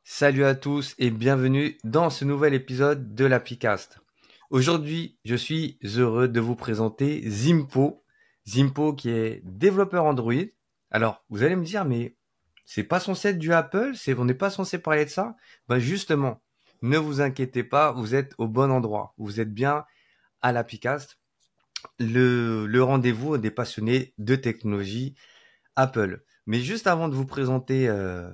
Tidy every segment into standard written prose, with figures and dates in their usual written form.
Salut à tous et bienvenue dans ce nouvel épisode de l'Appicast. Aujourd'hui, je suis heureux de vous présenter Zimpo. Zimpo qui est développeur Android. Alors, vous allez me dire, mais c'est pas censé être du Apple, on n'est pas censé parler de ça? Ben justement, ne vous inquiétez pas, vous êtes au bon endroit. Vous êtes bien à l'Appicast, le rendez-vous des passionnés de technologie Apple. Mais juste avant de vous présenter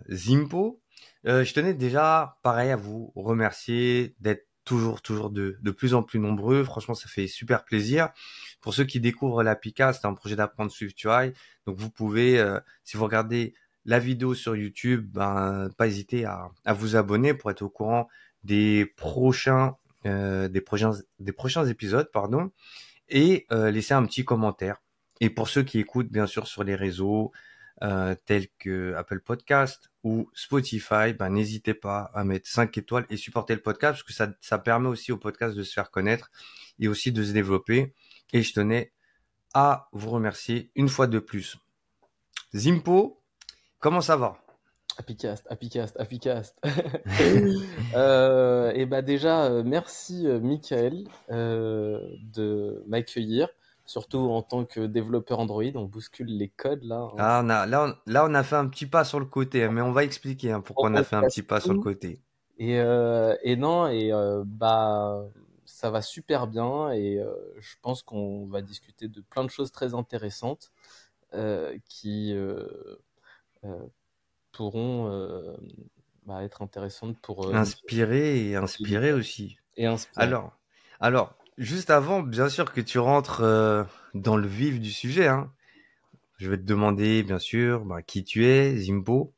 Zimpo, je tenais déjà, pareil, à vous remercier d'être toujours de plus en plus nombreux. Franchement, ça fait super plaisir. Pour ceux qui découvrent l'APICA, c'est un projet d'apprendre SwiftUI. Donc, vous pouvez, si vous regardez la vidéo sur YouTube, ben, pas hésiter à vous abonner pour être au courant des prochains épisodes, pardon, et laisser un petit commentaire. Et pour ceux qui écoutent, bien sûr, sur les réseaux, tels que Apple Podcast ou Spotify, ben, n'hésitez pas à mettre 5 étoiles et supporter le podcast parce que ça permet aussi au podcast de se faire connaître et aussi de se développer. Et je tenais à vous remercier une fois de plus. Zimpo, comment ça va? Apicast. Et bah déjà, merci Michael de m'accueillir, surtout en tant que développeur Android. On bouscule les codes là, hein. Ah, là, on a fait un petit pas sur le côté, mais on va expliquer pourquoi on a On fait un casse petit pas sur le tout. côté. Et non, bah ça va super bien et je pense qu'on va discuter de plein de choses très intéressantes qui euh, pourront être intéressantes pour Inspiré et les inspiré auditeurs aussi. et inspirer. Alors, alors, juste avant, bien sûr que tu rentres dans le vif du sujet, hein, je vais te demander, bien sûr, qui tu es, Zimpo,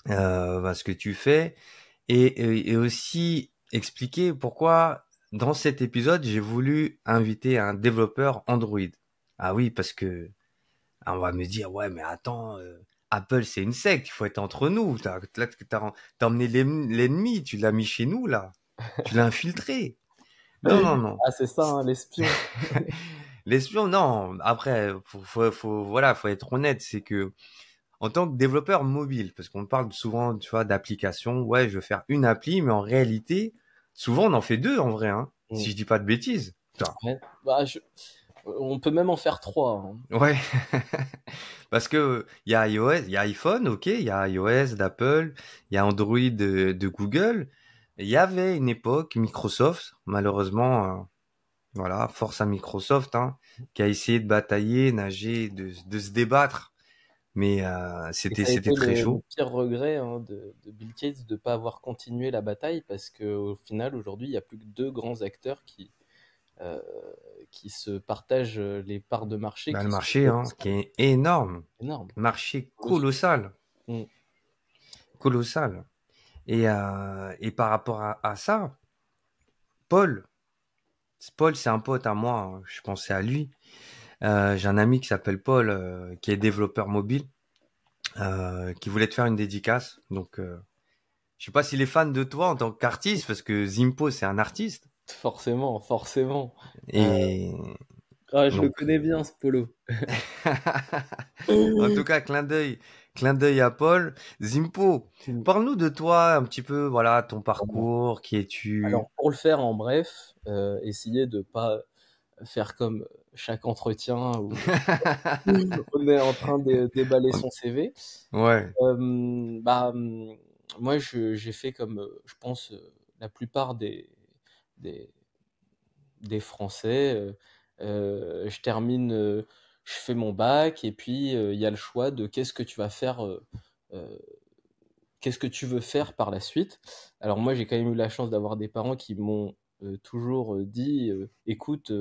ce que tu fais, et aussi expliquer pourquoi, dans cet épisode, j'ai voulu inviter un développeur Android. Ah oui, parce que on va me dire, ouais, mais attends, Apple, c'est une secte, il faut être entre nous. T'as emmené l'ennemi, tu l'as mis chez nous, là. Tu l'as infiltré. Non, non, non. Ah, c'est ça, hein, l'espion. L'espion, non. Après, voilà, faut être honnête. C'est que, en tant que développeur mobile, parce qu'on parle souvent, tu vois, d'applications, ouais, je veux faire une appli, mais en réalité, souvent, on en fait deux, en vrai, hein. Mm. Si je dis pas de bêtises. Putain. Ouais. On peut même en faire trois, hein. Ouais. Parce que, il y a iOS, il y a iPhone, ok, il y a iOS d'Apple, il y a Android de Google. Il y avait une époque, Microsoft, malheureusement, voilà, force à Microsoft, hein, qui a essayé de batailler, nager, de se débattre, mais Et c'était ça a été c'était très le chaud. pire regret, hein, de Bill Gates de ne pas avoir continué la bataille parce qu'au final, aujourd'hui, il n'y a plus que deux grands acteurs euh, qui se partagent les parts de marché Le qui sont marché, hein, qui est énorme, énormes. marché Colossaux. colossal, Mm. colossal. Et par rapport à ça, Paul, Paul, c'est un pote à moi, hein, je pensais à lui. J'ai un ami qui s'appelle Paul, qui est développeur mobile, qui voulait te faire une dédicace. Donc, je sais pas s'il est fan de toi en tant qu'artiste, parce que Zimpo, c'est un artiste. Forcément, forcément. Euh, Et je le donc, connais bien, ce polo. en tout cas, clin d'œil à Paul. Zimpo, parle-nous de toi un petit peu, voilà, ton parcours, qui es-tu? Alors, pour le faire en bref, essayer de pas faire comme chaque entretien où on est en train de déballer son CV. Ouais, Moi, j'ai fait comme, je pense, la plupart des, des Français. Je termine, je fais mon bac, et puis il y a le choix de qu'est-ce que tu vas faire, euh, qu'est-ce que tu veux faire par la suite. Alors moi, j'ai quand même eu la chance d'avoir des parents qui m'ont toujours dit, écoute,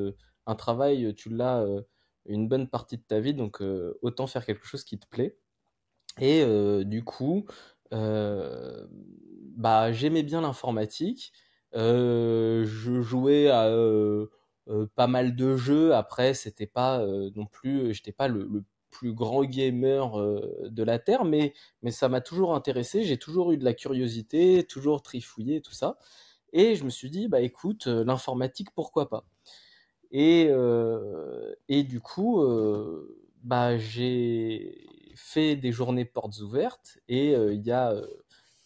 un travail, tu l'as une bonne partie de ta vie, donc autant faire quelque chose qui te plaît. Et du coup, j'aimais bien l'informatique. Je jouais à pas mal de jeux. Après, c'était pas non plus, j'étais pas le plus grand gamer de la Terre, mais ça m'a toujours intéressé. J'ai toujours eu de la curiosité, toujours trifouillé, tout ça. Et je me suis dit, bah écoute, l'informatique, pourquoi pas? Et du coup, j'ai fait des journées portes ouvertes, et il y a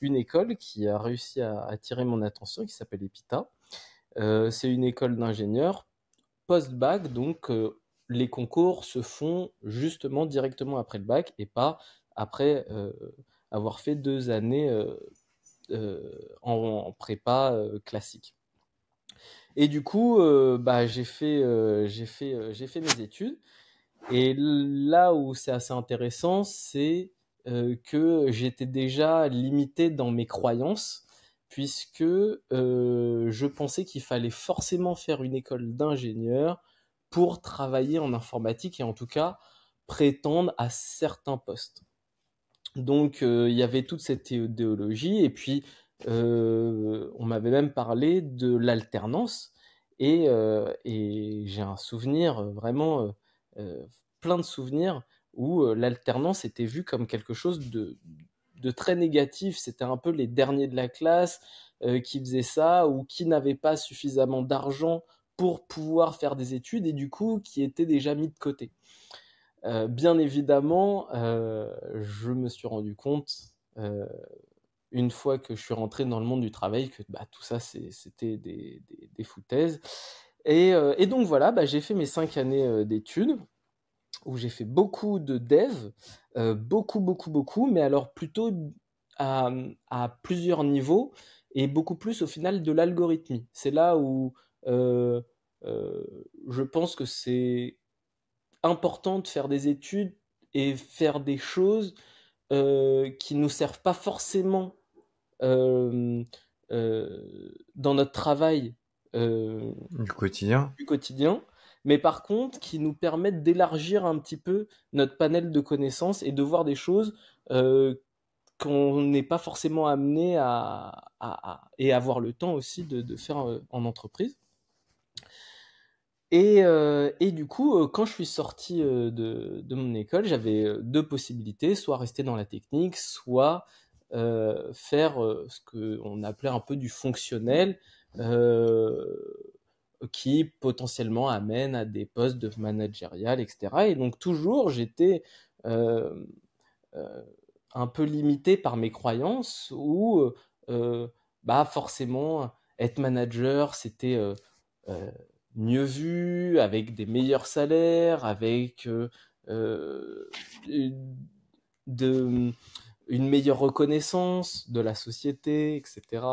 une école qui a réussi à attirer mon attention, qui s'appelle EPITA. C'est une école d'ingénieurs post-bac, donc les concours se font justement directement après le bac et pas après avoir fait 2 années en prépa classique. Et du coup, j'ai fait mes études. Et là où c'est assez intéressant, c'est que j'étais déjà limité dans mes croyances, puisque je pensais qu'il fallait forcément faire une école d'ingénieur pour travailler en informatique et en tout cas prétendre à certains postes. Donc il y avait toute cette idéologie et puis on m'avait même parlé de l'alternance et j'ai un souvenir vraiment euh, plein de souvenirs où l'alternance était vue comme quelque chose de très négatif. C'était un peu les derniers de la classe qui faisaient ça ou qui n'avaient pas suffisamment d'argent pour pouvoir faire des études et du coup qui étaient déjà mis de côté. Bien évidemment, je me suis rendu compte, euh, une fois que je suis rentré dans le monde du travail, que bah, tout ça, c'était des foutaises. Et donc voilà, bah, j'ai fait mes 5 années d'études, où j'ai fait beaucoup de dev, beaucoup, mais alors plutôt à, à plusieurs niveaux, et beaucoup plus au final de l'algorithmie. C'est là où euh, je pense que c'est important de faire des études et faire des choses qui nous servent pas forcément euh, dans notre travail Du quotidien. du quotidien, mais par contre qui nous permettent d'élargir un petit peu notre panel de connaissances et de voir des choses euh, qu'on n'est pas forcément amené et avoir le temps aussi de faire en entreprise. Et du coup, quand je suis sorti de mon école, j'avais deux possibilités, soit rester dans la technique, soit faire ce qu'on appelait un peu du fonctionnel, euh, qui potentiellement amène à des postes de managérial, etc. Et donc toujours, j'étais euh, euh, un peu limité par mes croyances, où bah forcément, être manager, c'était euh, mieux vu, avec des meilleurs salaires, avec de, une meilleure reconnaissance de la société, etc.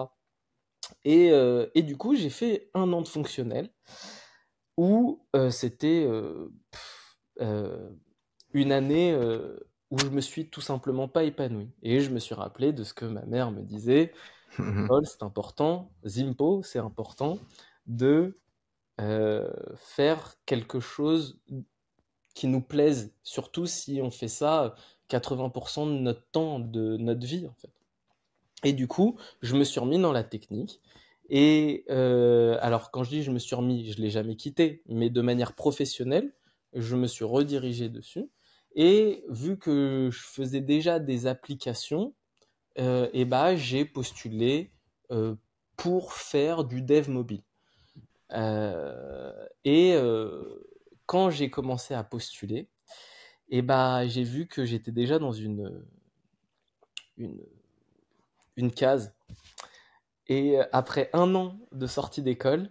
Et du coup, j'ai fait 1 an de fonctionnel où c'était une année où je me suis tout simplement pas épanoui. Et je me suis rappelé de ce que ma mère me disait: Paul, c'est important, Zimpo, c'est important de faire quelque chose qui nous plaise, surtout si on fait ça 80% de notre temps, de notre vie, en fait. Et du coup, je me suis remis dans la technique. Et alors, quand je dis je me suis remis, je l'ai jamais quitté, mais de manière professionnelle, je me suis redirigé dessus. Et vu que je faisais déjà des applications, et bah, j'ai postulé euh, pour faire du dev mobile. Et quand j'ai commencé à postuler, et bah, j'ai vu que j'étais déjà dans une, une case. Et après 1 an de sortie d'école,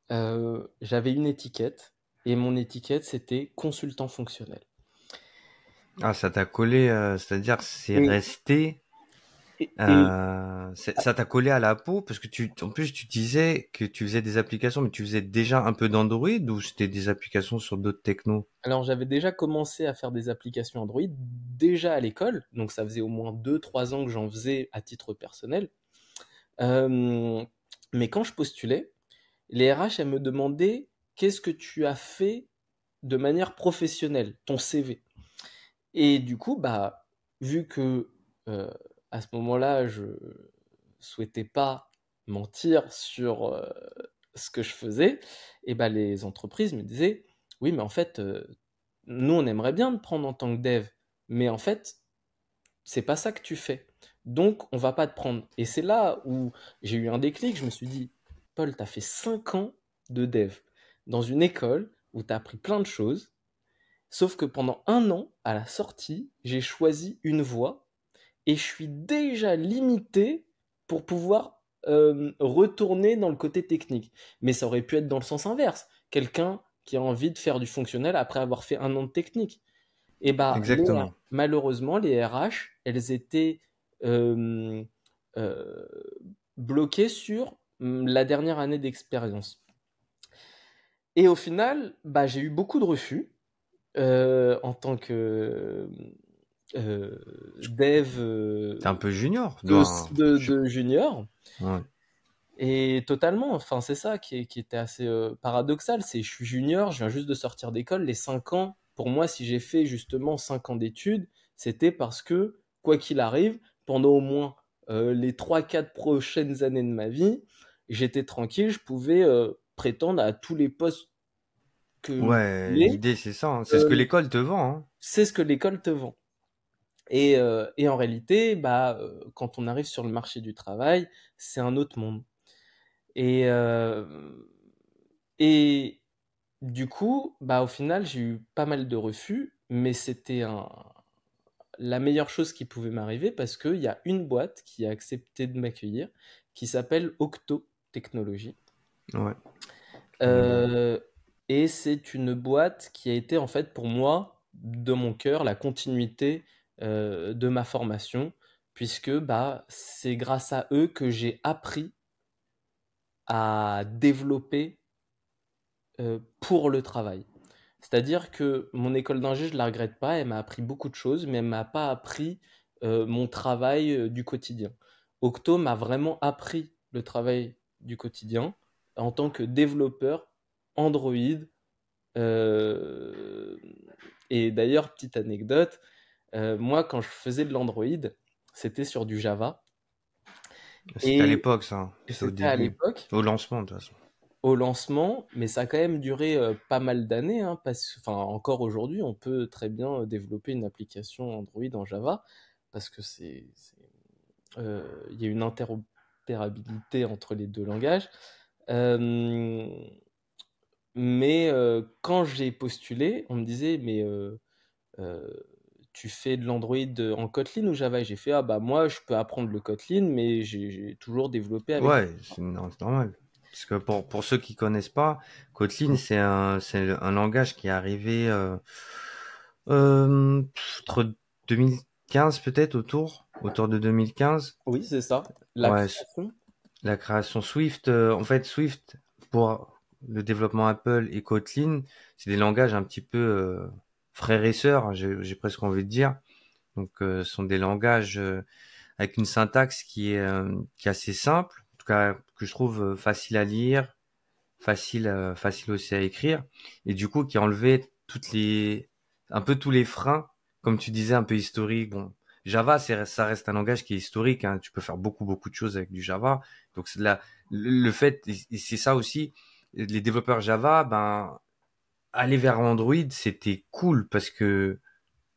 j'avais une étiquette. Et mon étiquette, c'était consultant fonctionnel. Ah, ça t'a collé, c'est-à-dire c'est Et, resté, et ça t'a collé à la peau parce que en plus, tu disais que tu faisais des applications, mais tu faisais déjà un peu d'Android ou c'était des applications sur d'autres technos? alors j'avais déjà commencé à faire des applications Android déjà à l'école. Donc ça faisait au moins 2, 3 ans que j'en faisais à titre personnel. Euh, mais quand je postulais, les RH, elles me demandaient: qu'est-ce que tu as fait de manière professionnelle, ton CV. Et du coup, bah, vu que euh, à ce moment-là, je souhaitais pas mentir sur ce que je faisais, et bah, les entreprises me disaient: oui, mais en fait, nous, on aimerait bien te prendre en tant que dev, mais en fait, c'est pas ça que tu fais. Donc, on va pas te prendre. Et c'est là où j'ai eu un déclic. Je me suis dit: Paul, tu as fait 5 ans de dev dans une école où tu as appris plein de choses. Sauf que pendant 1 an, à la sortie, j'ai choisi une voie et je suis déjà limité pour pouvoir retourner dans le côté technique. Mais ça aurait pu être dans le sens inverse. Quelqu'un qui a envie de faire du fonctionnel après avoir fait un an de technique. Et bah, Exactement. malheureusement, les RH, elles étaient euh, euh, bloquées sur la dernière année d'expérience. Et au final, bah, j'ai eu beaucoup de refus en tant que euh, dev T'es un peu junior, toi. de junior. Ouais. Et totalement, enfin, c'est ça qui était assez paradoxal. C'est je suis junior, je viens juste de sortir d'école. Les 5 ans, pour moi, si j'ai fait justement 5 ans d'études, c'était parce que, quoi qu'il arrive, pendant au moins les 3-4 prochaines années de ma vie, j'étais tranquille, je pouvais prétendre à tous les postes que je Ouais, voulais. l'idée c'est ça, hein. C'est ce que Euh, l'école te vend, hein. c'est ce que l'école te vend. Et en réalité, bah, quand on arrive sur le marché du travail, c'est un autre monde. Et, euh, et du coup, bah, au final, j'ai eu pas mal de refus, mais c'était la meilleure chose qui pouvait m'arriver parce qu'il y a une boîte qui a accepté de m'accueillir, qui s'appelle Octo Technologies. Ouais. Euh, et c'est une boîte qui a été en fait pour moi, de mon cœur, la continuité de ma formation, puisque bah, c'est grâce à eux que j'ai appris à développer pour le travail. C'est-à-dire que mon école d'ingé, je la regrette pas, elle m'a appris beaucoup de choses, mais elle m'a pas appris mon travail du quotidien. Octo m'a vraiment appris le travail du quotidien en tant que développeur Android. euh, et d'ailleurs, petite anecdote, moi quand je faisais de l'Android, c'était sur du Java. C'était à Et l'époque, ça. C'était au c'était à début. l'époque, Au lancement, de toute façon. au lancement, mais ça a quand même duré pas mal d'années, hein, enfin, encore aujourd'hui, on peut très bien développer une application Android en Java, parce que il y a une interopérabilité entre les deux langages. Euh, mais quand j'ai postulé, on me disait, mais euh, tu fais de l'Android en Kotlin ou Java? Et j'ai fait, ah bah moi, je peux apprendre le Kotlin, mais j'ai toujours développé avec Ouais, Java. c'est normal. Parce que pour ceux qui connaissent pas, Kotlin, c'est un langage qui est arrivé entre 2015 peut-être, autour de 2015. Oui, c'est ça. La Ouais, création. la création Swift, en fait, Swift, pour le développement Apple et Kotlin, c'est des langages un petit peu frères et sœurs, hein, j'ai presque envie de dire. Donc, ce sont des langages avec une syntaxe qui est assez simple, en tout cas que je trouve facile à lire, facile aussi à écrire, et du coup qui a enlevé un peu tous les freins, comme tu disais, un peu historiques. Bon, Java, ça reste un langage qui est historique, hein. Tu peux faire beaucoup de choses avec du Java. Donc c'est le fait, et c'est ça aussi, les développeurs Java, ben aller vers Android, c'était cool parce que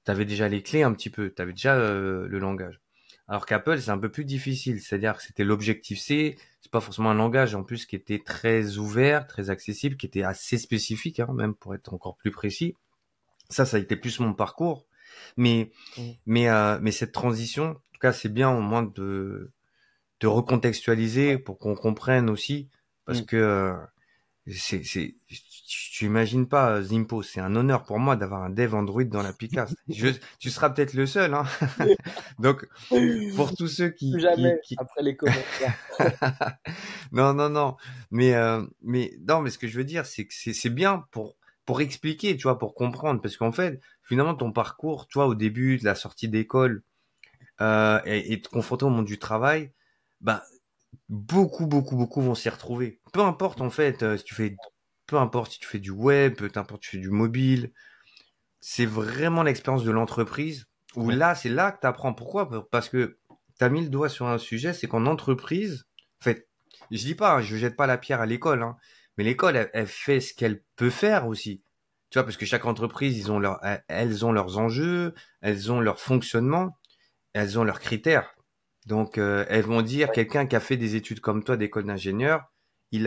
tu avais déjà les clés un petit peu, tu avais déjà le langage. Alors qu'Apple, c'est un peu plus difficile, c'est-à-dire que c'était l'Objective-C, c'est pas forcément un langage en plus qui était très ouvert, très accessible, qui était assez spécifique, hein, même pour être encore plus précis. Ça a été plus mon parcours, mais Mm. mais cette transition, en tout cas, c'est bien au moins de recontextualiser pour qu'on comprenne aussi, parce Mm. que tu imagines pas, Zimpo, c'est un honneur pour moi d'avoir un dev Android dans l'Appicast. Tu seras peut-être le seul, hein. Donc, pour tous ceux Plus jamais qui... après les commentaires. Non, non, non. Non, mais ce que je veux dire, c'est que c'est bien pour expliquer, tu vois, pour comprendre. Parce qu'en fait, finalement, ton parcours, tu vois, au début de la sortie d'école, et te confronter au monde du travail, bah, beaucoup vont s'y retrouver. Peu importe en fait, peu importe si tu fais du web, peu importe si tu fais du mobile, c'est vraiment l'expérience de l'entreprise où Ouais. là, c'est là que tu apprends. Pourquoi? Parce que tu as mis le doigt sur un sujet, c'est qu'en entreprise, en fait, je dis pas, hein, je jette pas la pierre à l'école, hein, mais l'école, elle fait ce qu'elle peut faire aussi. Tu vois, parce que chaque entreprise, elles ont leurs enjeux, elles ont leur fonctionnement, elles ont leurs critères. Donc, elles vont dire, quelqu'un qui a fait des études comme toi d'école d'ingénieur, tu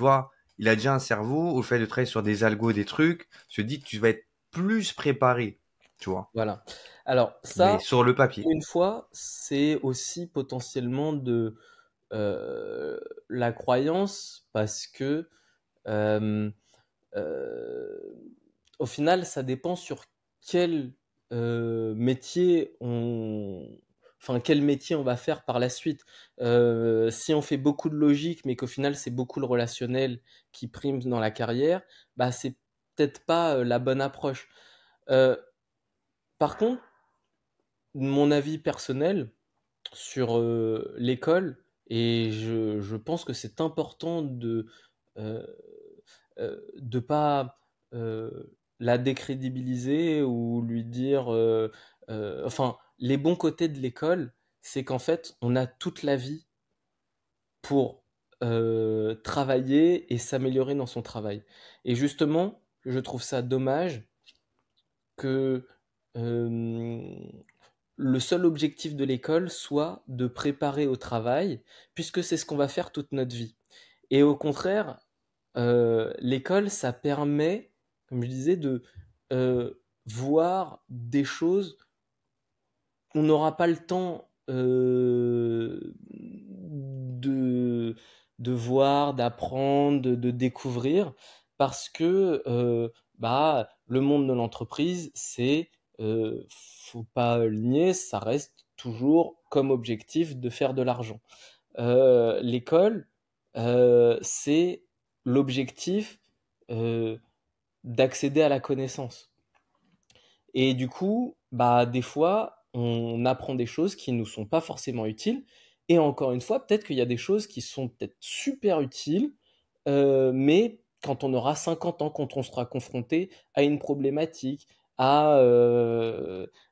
vois, il a déjà un cerveau, au fait de travailler sur des algos, des trucs, se dit que tu vas être plus préparé, tu vois. Voilà. Alors Mais ça, sur le papier. encore une fois, c'est aussi potentiellement de euh, la croyance parce que euh, euh, au final, ça dépend sur quel métier enfin quel métier on va faire par la suite. Si on fait beaucoup de logique, mais qu'au final c'est beaucoup le relationnel qui prime dans la carrière, bah c'est peut-être pas la bonne approche. Euh, Par contre, mon avis personnel sur l'école, et je pense que c'est important euh, de pas la décrédibiliser ou lui dire enfin les bons côtés de l'école, c'est qu'en fait on a toute la vie pour travailler et s'améliorer dans son travail. Et justement, je trouve ça dommage que euh, le seul objectif de l'école soit de préparer au travail, puisque c'est ce qu'on va faire toute notre vie. Et au contraire, l'école, ça permet, comme je disais, de voir des choses qu'on n'aura pas le temps de voir, d'apprendre, de découvrir, parce que bah, le monde de l'entreprise, faut pas le nier, ça reste toujours comme objectif de faire de l'argent. L'école, c'est l'objectif euh, d'accéder à la connaissance. Et du coup, bah, des fois, on apprend des choses qui nous sont pas forcément utiles. Et encore une fois, peut-être qu'il y a des choses qui sont peut-être super utiles, mais quand on aura 50 ans, quand on sera confronté à une problématique, à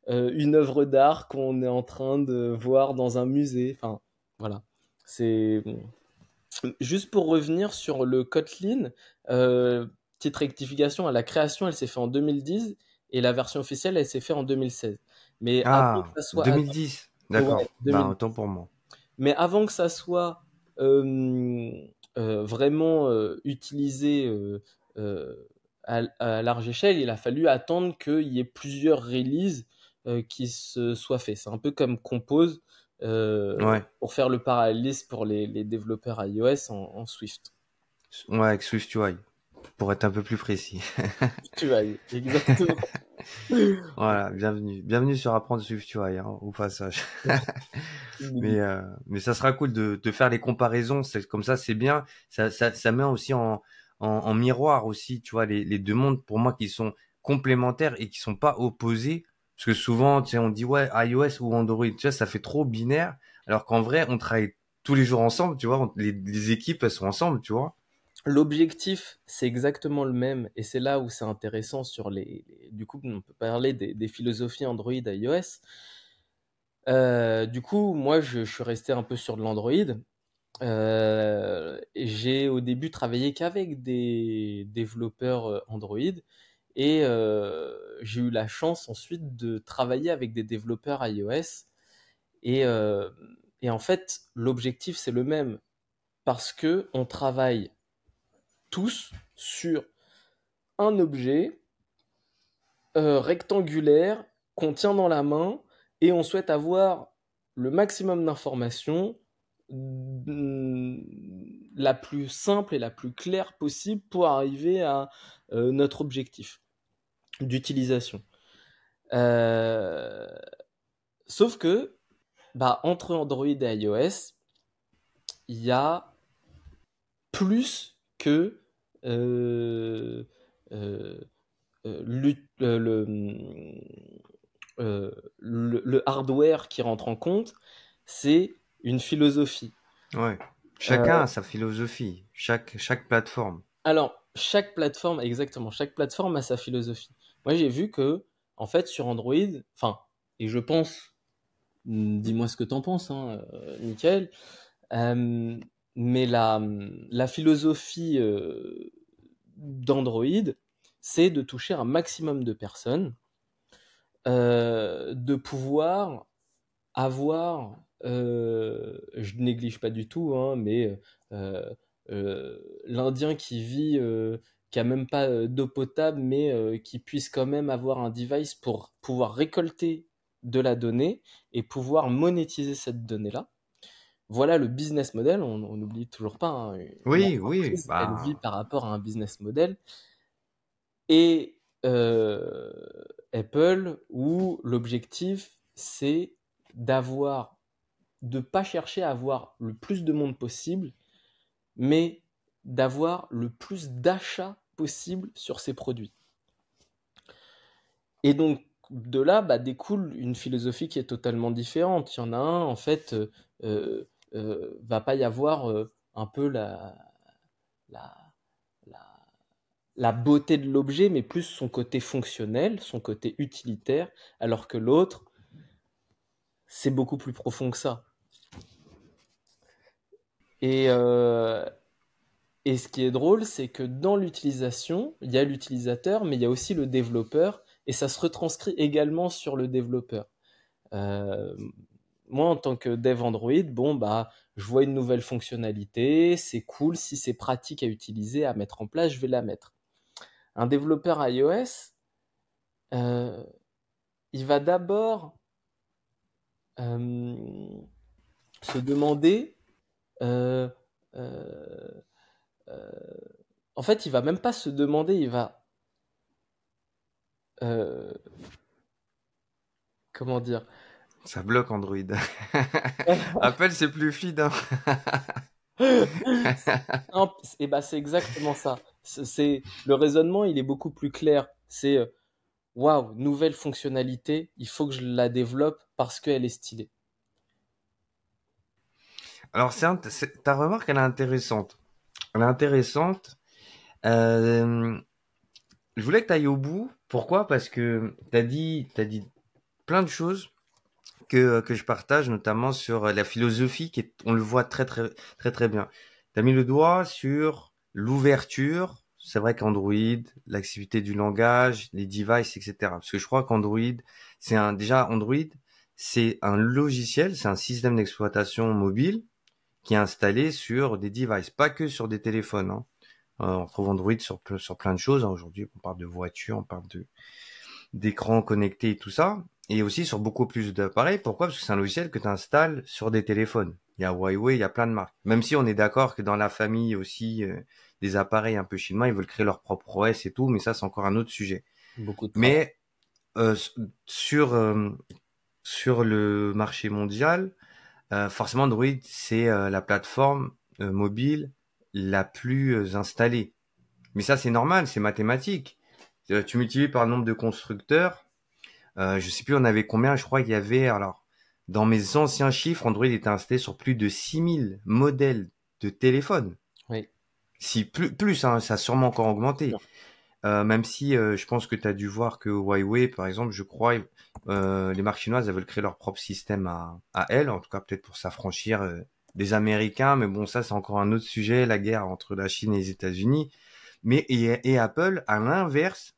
une œuvre d'art qu'on est en train de voir dans un musée, enfin, voilà. C'est juste pour revenir sur le Kotlin, petite rectification, la création, elle s'est faite en 2010 et la version officielle, elle s'est faite en 2016. Mais avant que Ah, ça soit 2010. ouais, D'accord. Bah, 2000. autant pour moi. Mais avant que ça soit vraiment utilisé à large échelle, il a fallu attendre qu'il y ait plusieurs releases qui se soient faits. C'est un peu comme Compose Ouais. pour faire le parallélisme pour les développeurs iOS en Swift. Ouais, avec SwiftUI. Pour être un peu plus précis. Tu vas exactement. Voilà, bienvenue. Bienvenue sur Apprendre SwiftUI, hein, au passage. Mais ça sera cool de faire les comparaisons. C'est comme ça, c'est bien. Ça met aussi en miroir aussi, tu vois, les deux mondes pour moi qui sont complémentaires et qui sont pas opposés. Parce que souvent, tu sais, on dit ouais, iOS ou Android, tu vois, ça fait trop binaire. Alors qu'en vrai, on travaille tous les jours ensemble, tu vois. Les équipes, elles sont ensemble, tu vois. L'objectif, c'est exactement le même, et c'est là où c'est intéressant sur du coup, on peut parler des philosophies Android iOS. Du coup, moi, je suis resté un peu sur de l'Android. Et j'ai au début travaillé qu'avec des développeurs Android, et j'ai eu la chance ensuite de travailler avec des développeurs iOS. Et, euh, et en fait, l'objectif, c'est le même, parce que on travaille tous sur un objet rectangulaire qu'on tient dans la main et on souhaite avoir le maximum d'informations la plus simple et la plus claire possible pour arriver à notre objectif d'utilisation. Euh, Sauf que, bah, entre Android et iOS, il y a plus que euh, euh, le hardware qui rentre en compte, c'est une philosophie. Ouais. Euh, Chacun a sa philosophie. Chaque plateforme. alors, chaque plateforme, exactement, chaque plateforme a sa philosophie. Moi, j'ai vu que, en fait, sur Android, enfin, et je pense, dis-moi ce que t'en penses, hein, Michael, euh, mais la philosophie d'Android, c'est de toucher un maximum de personnes, de pouvoir avoir, je néglige pas du tout, hein, mais l'Indien qui vit, qui a même pas d'eau potable, mais qui puisse quand même avoir un device pour pouvoir récolter. de la donnée et pouvoir monétiser cette donnée-là. Voilà le business model, on n'oublie toujours pas, hein, une Oui, entreprise, elle vit bah, par rapport à un business model. Et Apple, où l'objectif, c'est d'avoir, de pas chercher à avoir le plus de monde possible, mais d'avoir le plus d'achats possible sur ses produits. Et donc, de là, découle une philosophie qui est totalement différente. Il y en a un, en fait, va pas y avoir un peu la, la, la beauté de l'objet, mais plus son côté fonctionnel, son côté utilitaire, alors que l'autre, c'est beaucoup plus profond que ça. Et, euh, et ce qui est drôle, c'est que dans l'utilisation, il y a l'utilisateur, mais il y a aussi le développeur, et ça se retranscrit également sur le développeur. Euh, Moi, en tant que dev Android, bon, je vois une nouvelle fonctionnalité, c'est cool, si c'est pratique à utiliser, à mettre en place, je vais la mettre. Un développeur iOS, euh, il va d'abord euh, se demander, euh, euh, euh, en fait, il va même pas se demander, il va, euh, comment dire, ça bloque Android. Apple, c'est plus fluide, hein. non, et c'est exactement ça. Le raisonnement, il est beaucoup plus clair. C'est waouh, nouvelle fonctionnalité, il faut que je la développe parce qu'elle est stylée. Alors, ta remarque, elle est intéressante. Elle est intéressante. Euh, je voulais que tu ailles au bout. Pourquoi? Parce que t'as dit plein de choses que je partage, notamment sur la philosophie, on le voit très, très, très, très bien. Tu as mis le doigt sur l'ouverture. C'est vrai qu'Android, l'activité du langage, les devices, etc. Parce que je crois qu'Android, déjà, Android, c'est un logiciel, c'est un système d'exploitation mobile qui est installé sur des devices, pas que sur des téléphones, hein. On trouve Android sur plein de choses, hein. Aujourd'hui, on parle de voitures, on parle d'écrans connectés et tout ça. Et aussi sur beaucoup plus d'appareils. Pourquoi? Parce que c'est un logiciel que tu installes sur des téléphones. Il y a Huawei, il y a plein de marques. Même si on est d'accord que dans la famille aussi, des appareils un peu chinois, ils veulent créer leur propre OS et tout, mais ça, c'est encore un autre sujet. Beaucoup de travail. Mais euh, sur, euh, sur le marché mondial, forcément, Android, c'est la plateforme mobile la plus installée. Mais ça, c'est normal, c'est mathématique. Tu multiplies par le nombre de constructeurs. Je sais plus, on avait combien. Je crois qu'il y avait, alors, dans mes anciens chiffres, Android était installé sur plus de 6000 modèles de téléphones. Oui, Si plus, hein, ça a sûrement encore augmenté. sûr. Même si je pense que tu as dû voir que Huawei, par exemple, je crois, les marques chinoises, elles veulent créer leur propre système à elles, en tout cas peut-être pour s'affranchir des Américains, mais bon, ça c'est encore un autre sujet, la guerre entre la Chine et les États-Unis. Et Apple, à l'inverse,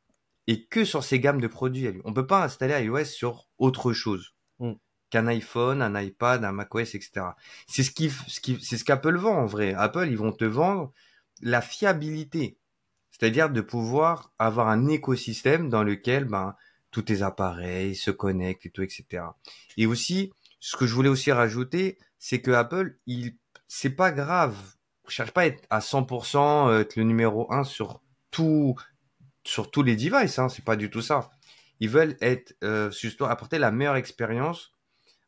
est que sur ces gammes de produits. On peut pas installer iOS sur autre chose Mm. qu'un iPhone, un iPad, un macOS, etc. C'est ce qu'Apple vend en vrai. Apple, ils vont te vendre la fiabilité. C'est-à-dire de pouvoir avoir un écosystème dans lequel tous tes appareils se connectent et tout, etc. Et aussi, ce que je voulais aussi rajouter, c'est que Apple, c'est pas grave. Je cherche pas à être à 100% être le numéro un tout, sur tous les devices, hein, c'est pas du tout ça. Ils veulent être justement apporter la meilleure expérience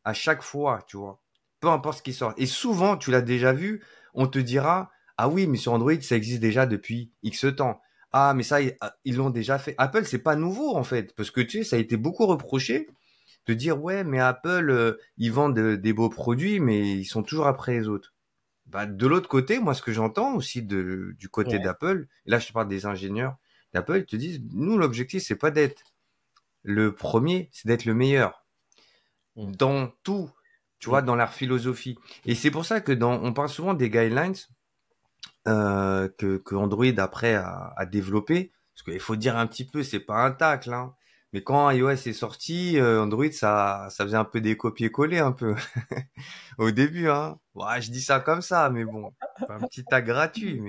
à chaque fois, tu vois. Peu importe ce qui sort. Et souvent, tu l'as déjà vu, on te dira, ah oui, mais sur Android, ça existe déjà depuis X temps. Ah, mais ça, ils l'ont déjà fait. Apple, c'est pas nouveau, en fait. Parce que, tu sais, ça a été beaucoup reproché de dire, ouais, mais Apple, ils vendent des beaux produits, mais ils sont toujours après les autres. De l'autre côté, moi, ce que j'entends aussi du côté Ouais. d'Apple, et là, je te parle des ingénieurs d'Apple, ils te disent, nous, l'objectif, c'est pas d'être le premier, c'est d'être le meilleur Mm. dans tout, tu Mm. vois, dans leur philosophie. Et c'est pour ça que on parle souvent des guidelines que Android après a développé, parce qu'il faut dire un petit peu, c'est pas un tacle, hein. Mais quand iOS est sorti, Android ça faisait un peu des copier-coller un peu au début, hein. Ouais, je dis ça comme ça, mais bon, un petit tag gratuit,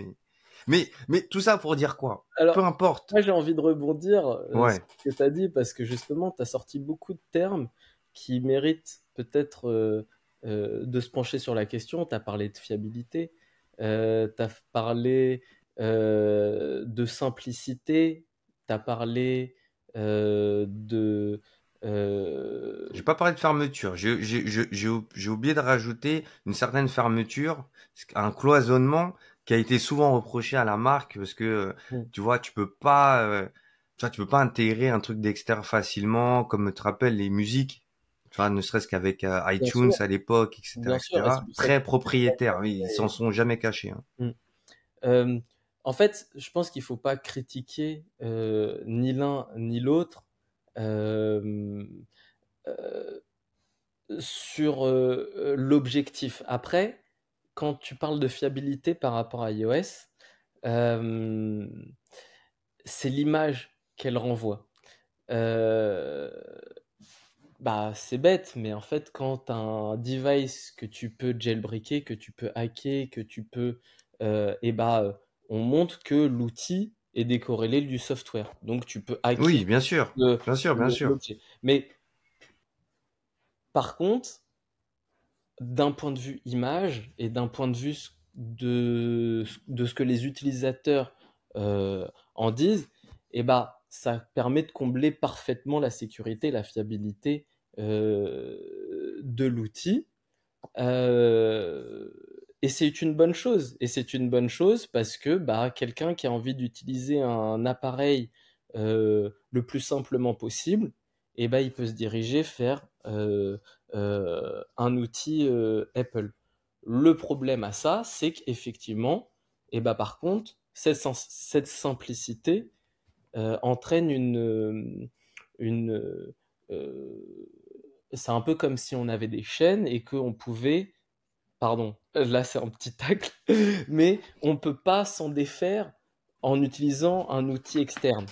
mais tout ça pour dire quoi? Peu Alors, importe. moi j'ai envie de rebondir sur Ouais, ce que tu as dit parce que justement, tu as sorti beaucoup de termes qui mérite peut-être de se pencher sur la question. Tu as parlé de fiabilité, tu as parlé de simplicité, tu as parlé de... J'ai pas parlé de fermeture. J'ai oublié de rajouter une certaine fermeture, un cloisonnement qui a été souvent reproché à la marque parce que tu vois, tu peux pas intégrer un truc d'extérieur facilement, comme tu te rappelles les musiques, tu vois, ne serait-ce qu'avec Bien iTunes sûr, à l'époque, etc., bien sûr, et c'est etc. pour ça que Très propriétaire. Oui, ils s'en sont jamais cachés, hein. Mm. Euh, en fait, je pense qu'il faut pas critiquer ni l'un ni l'autre euh, euh, sur l'objectif. Après, quand tu parles de fiabilité par rapport à iOS, euh, c'est l'image qu'elle renvoie. Euh, Bah, c'est bête, mais en fait, quand tu as un device que tu peux jailbreaker, que tu peux hacker, que tu peux. On montre que l'outil est décorrélé du software. Donc, tu peux hacker Oui, bien sûr, le- bien sûr, bien sûr. l'objet. Mais par contre, d'un point de vue image et d'un point de vue de ce que les utilisateurs en disent, ça permet de combler parfaitement la sécurité, la fiabilité de l'outil. Euh, et c'est une bonne chose. Et c'est une bonne chose parce que quelqu'un qui a envie d'utiliser un appareil le plus simplement possible, il peut se diriger vers un outil Apple. Le problème à ça, c'est qu'effectivement, par contre, cette simplicité entraîne une c'est un peu comme si on avait des chaînes et qu'on pouvait, pardon, là c'est un petit tacle, mais on ne peut pas s'en défaire en utilisant un outil externe.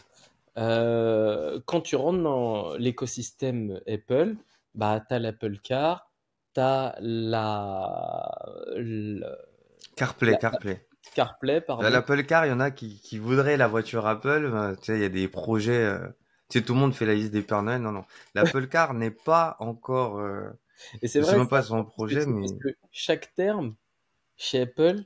Quand tu rentres dans l'écosystème Apple, tu as l'Apple Car, tu as CarPlay, la CarPlay. CarPlay, pardon. L'Apple Car, il y en a qui voudraient la voiture Apple. Tu sais, il y a des projets. Tu sais, tout le monde fait la liste des Pères Noël. Non, non. L'Apple Car n'est pas encore. Et c'est Je sais vrai, même c'est pas son important ce que projet, tu dis, parce mais que chaque terme chez Apple,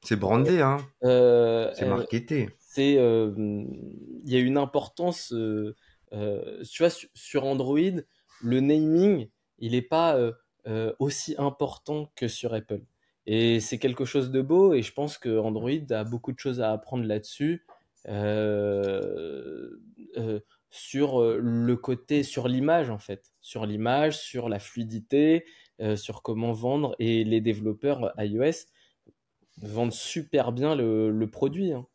c'est brandé, hein. euh, C'est euh, marketé. il y a une importance. Tu vois, sur Android, le naming, il n'est pas aussi important que sur Apple. Et c'est quelque chose de beau, et je pense que Android a beaucoup de choses à apprendre là-dessus, euh, euh, sur le côté, sur l'image en fait, sur l'image, sur la fluidité, sur comment vendre, et les développeurs iOS vendent super bien le produit, hein.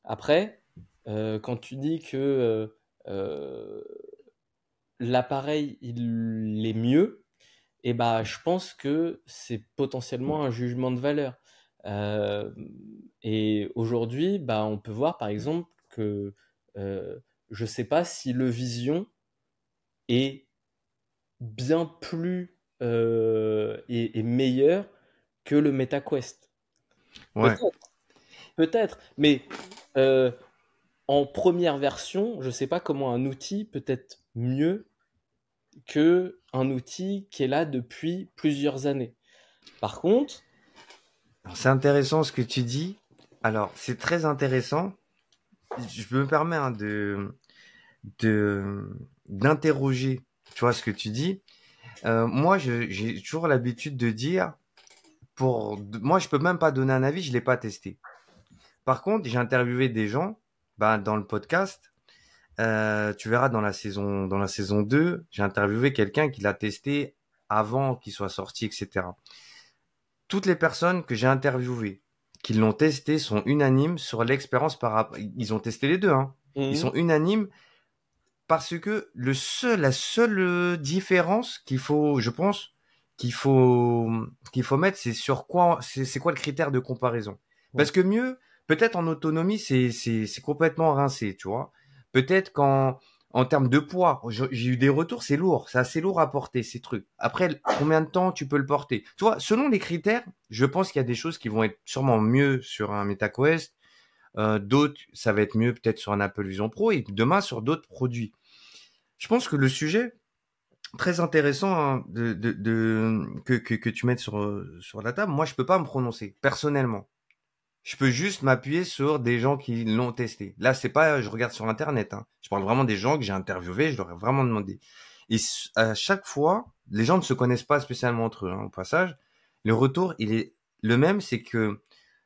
Après, quand tu dis que euh, l'appareil il est mieux, je pense que c'est potentiellement un jugement de valeur. Euh, et aujourd'hui, on peut voir par exemple que je ne sais pas si le Vision est bien plus et meilleur que le MetaQuest. Ouais. Peut-être, peut-être, mais euh, en première version, je ne sais pas comment un outil peut être mieux que un outil qui est là depuis plusieurs années. Par contre, Alors, c'est intéressant ce que tu dis. Alors, c'est très intéressant. Je me permets hein, de, d'interroger, tu vois, ce que tu dis. Moi, j'ai toujours l'habitude de dire, moi, je peux même pas donner un avis, je l'ai pas testé. Par contre, j'ai interviewé des gens, dans le podcast. Tu verras dans la saison 2, j'ai interviewé quelqu'un qui l'a testé avant qu'il soit sorti, etc. Toutes les personnes que j'ai interviewées qui l'ont testé sont unanimes sur l'expérience par rapport. Ils ont testé les deux, hein. Ils mhm, sont unanimes parce que la seule différence qu'il faut, je pense, qu'il faut, qu'il faut mettre, c'est sur quoi, c'est quoi le critère de comparaison. ouais, Parce que mieux, peut-être en autonomie, c'est complètement rincé, tu vois. Peut-être en termes de poids, j'ai eu des retours, c'est lourd, c'est assez lourd à porter ces trucs. Après, combien de temps tu peux le porter? Tu vois, selon les critères, je pense qu'il y a des choses qui vont être sûrement mieux sur un MetaQuest, d'autres, ça va être mieux peut-être sur un Apple Vision Pro et demain sur d'autres produits. Je pense que le sujet, très intéressant hein, que tu mettes sur la table. Moi, je peux pas me prononcer personnellement. Je peux juste m'appuyer sur des gens qui l'ont testé. Là, c'est pas, je regarde sur Internet. Hein. Je parle vraiment des gens que j'ai interviewés. Je leur ai vraiment demandé. Et à chaque fois, les gens ne se connaissent pas spécialement entre eux. Hein, au passage, le retour, il est le même. C'est que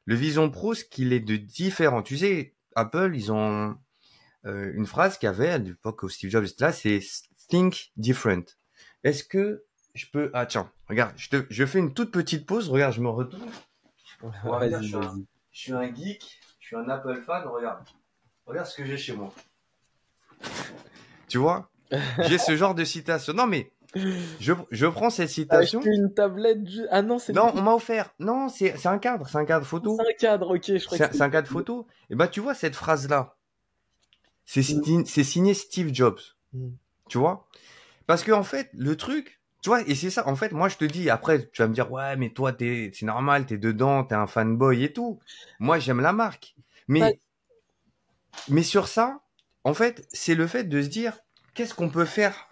le Vision Pro, ce qu'il est de différent. Tu sais, Apple, ils ont une phrase qu'il y avait à l'époque où Steve Jobs était là, c'est Think Different. Est-ce que je peux... Ah tiens, regarde, je fais une toute petite pause. Regarde, je me retourne. Regarde, Vas-y, vas-y. je suis un geek, je suis un Apple fan. Regarde, regarde ce que j'ai chez moi. Tu vois, j'ai ce genre de citation. Non mais, je prends cette citation. Acheter une tablette. Ah non, c'est Non, on m'a offert. Non, c'est un cadre photo. un cadre. Ok, je crois que C'est un cadre photo. Et ben tu vois cette phrase-là, c'est signé Steve Jobs. Mm. Tu vois? Parce que en fait, le truc, tu vois, et c'est ça. En fait, moi, je te dis, après, tu vas me dire, ouais, mais toi, c'est normal, t'es dedans, t'es un fanboy et tout. Moi, j'aime la marque. Pas- Mais sur ça, en fait, c'est le fait de se dire, qu'est-ce qu'on peut faire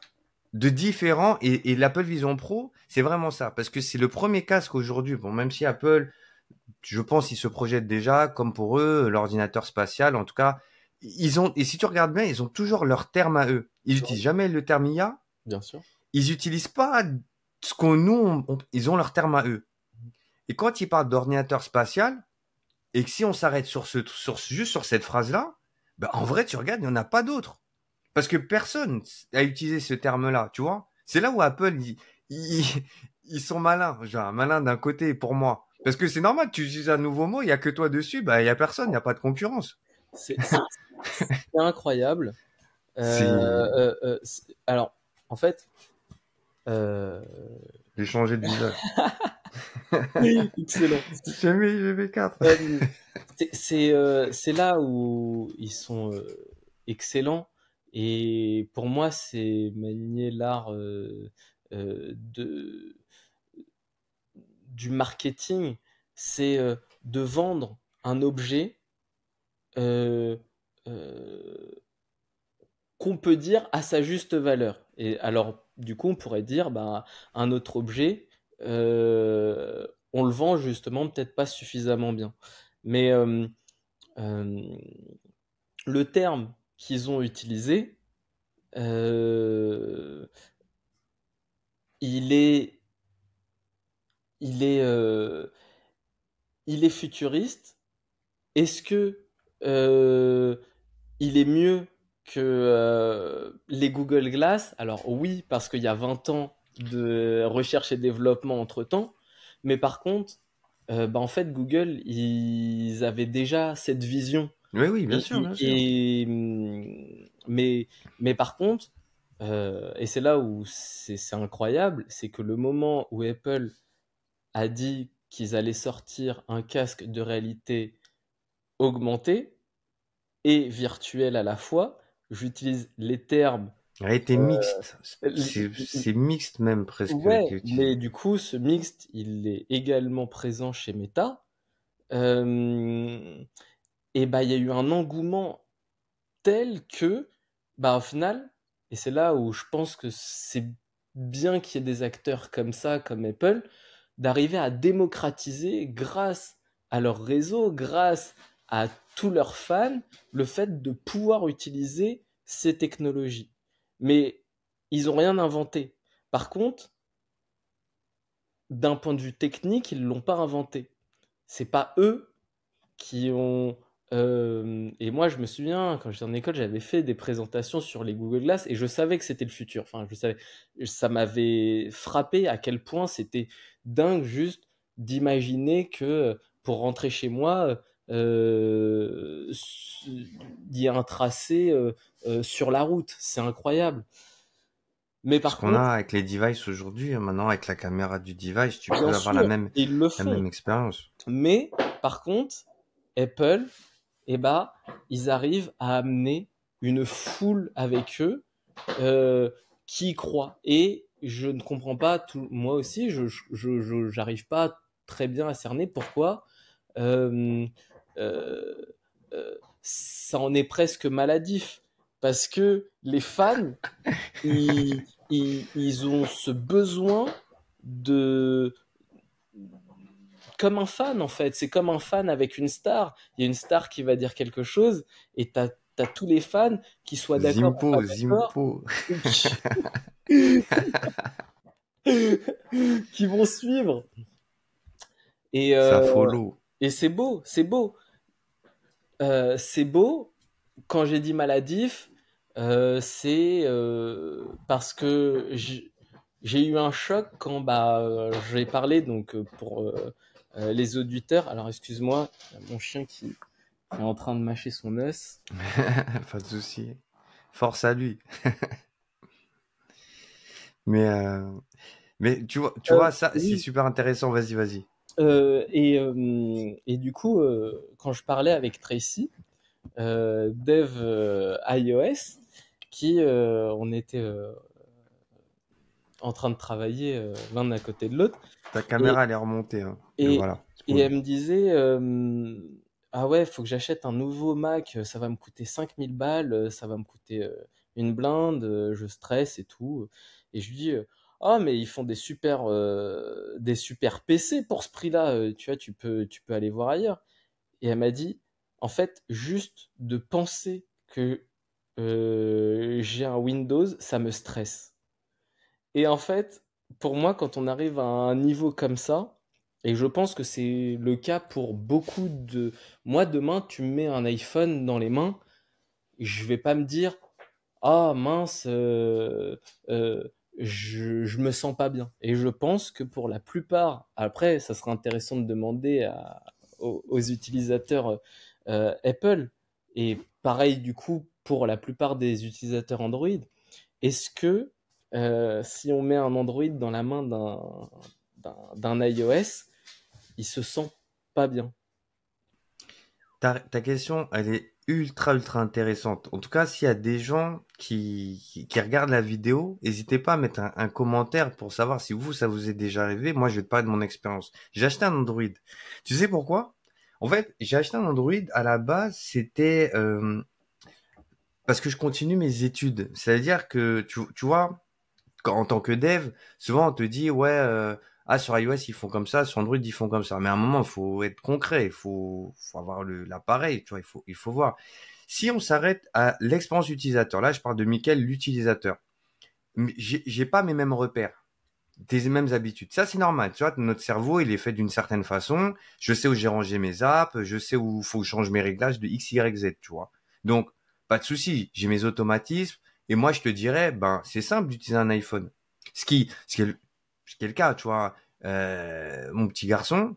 de différent et l'Apple Vision Pro, c'est vraiment ça. Parce que c'est le premier casque aujourd'hui. Bon, même si Apple, je pense, ils se projettent déjà, comme pour eux, l'ordinateur spatial, en tout cas, ils ont, et si tu regardes bien, ils ont toujours leur terme à eux. Ils n'utilisent jamais le terme IA. Bien sûr. Ils utilisent pas ce qu'on nous, ils ont leur terme à eux. Et quand ils parlent d'ordinateur spatial, et que si on s'arrête juste sur cette phrase-là, ben en vrai, tu regardes, il n'y en a pas d'autres. Parce que personne a utilisé ce terme-là, tu vois. C'est là où Apple, ils sont malins. Genre, malins d'un côté pour moi. Parce que c'est normal, tu utilises un nouveau mot, il n'y a que toi dessus, bah, il n'y a personne, il n'y a pas de concurrence. C'est incroyable. C'est, Alors, en fait, euh, j'ai changé de visage. excellent. J'ai mis 4. C'est là où ils sont excellents. Et pour moi, c'est manier l'art de, du marketing. C'est de vendre un objet euh, euh, qu'on peut dire à sa juste valeur. Et alors, du coup, on pourrait dire, bah, un autre objet, on le vend justement peut-être pas suffisamment bien. Mais euh, le terme qu'ils ont utilisé, euh, il est, il est, euh, il est futuriste. Est-ce que euh, il est mieux que les Google Glass? Alors oui, parce qu'il y a 20 ans de recherche et développement entre-temps, mais par contre, bah, en fait, Google, ils avaient déjà cette vision. Oui, oui, bien Et, sûr, bien sûr. mais par contre, et c'est là où c'est incroyable, c'est que le moment où Apple a dit qu'ils allaient sortir un casque de réalité augmentée et virtuelle à la fois, j'utilise les termes. Elle a été mixte. li- C'est mixte même presque qui est Ouais, mais utilisé. du coup, ce mixte, il est également présent chez Meta. Euh, et bah, il y a eu un engouement tel que, bah, au final, et c'est là où je pense que c'est bien qu'il y ait des acteurs comme ça, comme Apple, d'arriver à démocratiser grâce à leur réseau, grâce à tous leurs fans, le fait de pouvoir utiliser ces technologies. Mais ils n'ont rien inventé. Par contre, d'un point de vue technique, ils ne l'ont pas inventé. C'est pas eux qui ont. Et moi, je me souviens, quand j'étais en école, j'avais fait des présentations sur les Google Glass et je savais que c'était le futur. Enfin, je savais, ça m'avait frappé à quel point c'était dingue juste d'imaginer que pour rentrer chez moi, il y a un tracé sur la route. C'est incroyable. Mais Ce par qu'on a contre, avec les devices aujourd'hui, maintenant avec la caméra du device, tu bien peux avoir sûr, ils le la font. même expérience. Mais par contre, Apple, eh ben, ils arrivent à amener une foule avec eux qui y croient. Et je ne comprends pas, moi aussi, j'arrive pas très bien à cerner pourquoi euh, euh, ça en est presque maladif. Parce que les fans, ils ont ce besoin de... Comme un fan, en fait. C'est comme un fan avec une star. Il y a une star qui va dire quelque chose et t'as tous les fans qui soient d'accord ou pas Zimpo, d'accord, Zimpo. ou qui vont suivre. Et, Ça follow. et c'est beau, c'est beau. C'est beau. Quand j'ai dit maladif, c'est parce que j'ai eu un choc quand j'ai parlé donc pour les auditeurs. Alors excuse-moi, il y a mon chien qui est en train de mâcher son os. Pas de souci. Force à lui. Mais, euh, mais tu vois, ça, c'est Oui. super intéressant. Vas-y, vas-y. Et du coup, quand je parlais avec Tracy, dev iOS, on était en train de travailler l'un à côté de l'autre. Ta Et, caméra, elle est remontée, hein. Mais et, voilà, c'est et cool. elle me disait, ah ouais, faut que j'achète un nouveau Mac, ça va me coûter 5000 balles, ça va me coûter une blinde, je stresse et tout. Et je lui dis, ah mais ils font des super PC pour ce prix-là, tu vois, tu peux aller voir ailleurs. Et elle m'a dit, en fait, juste de penser que j'ai un Windows, ça me stresse. Et en fait, pour moi, quand on arrive à un niveau comme ça, et je pense que c'est le cas pour beaucoup de... Moi, demain, tu me mets un iPhone dans les mains, je vais pas me dire, ah mince, euh, je me sens pas bien. Et je pense que pour la plupart, après, ça serait intéressant de demander aux utilisateurs Apple, et pareil du coup pour la plupart des utilisateurs Android, est-ce que si on met un Android dans la main d'un iOS, il se sent pas bien? Ta question, elle est ultra intéressante. En tout cas, s'il y a des gens qui regardent la vidéo, n'hésitez pas à mettre un commentaire pour savoir si vous, ça vous est déjà arrivé. Moi, je vais te parler de mon expérience. J'ai acheté un Android. Tu sais pourquoi? En fait, j'ai acheté un Android à la base, c'était parce que je continue mes études. C'est-à-dire que, tu vois, en tant que dev, souvent on te dit ouais ah sur iOS ils font comme ça, sur Android ils font comme ça. Mais à un moment il faut être concret, faut avoir l'appareil, tu vois, il faut voir. Si on s'arrête à l'expérience utilisateur, là je parle de Mickaël l'utilisateur. J'ai pas mes mêmes repères, des mêmes habitudes. Ça c'est normal, tu vois, notre cerveau il est fait d'une certaine façon. Je sais où j'ai rangé mes apps, je sais où faut que je change mes réglages de X, Y, Z, tu vois. Donc pas de souci, j'ai mes automatismes. Et moi je te dirais, ben c'est simple d'utiliser un iPhone. Ce qui est le cas, tu vois. Mon petit garçon,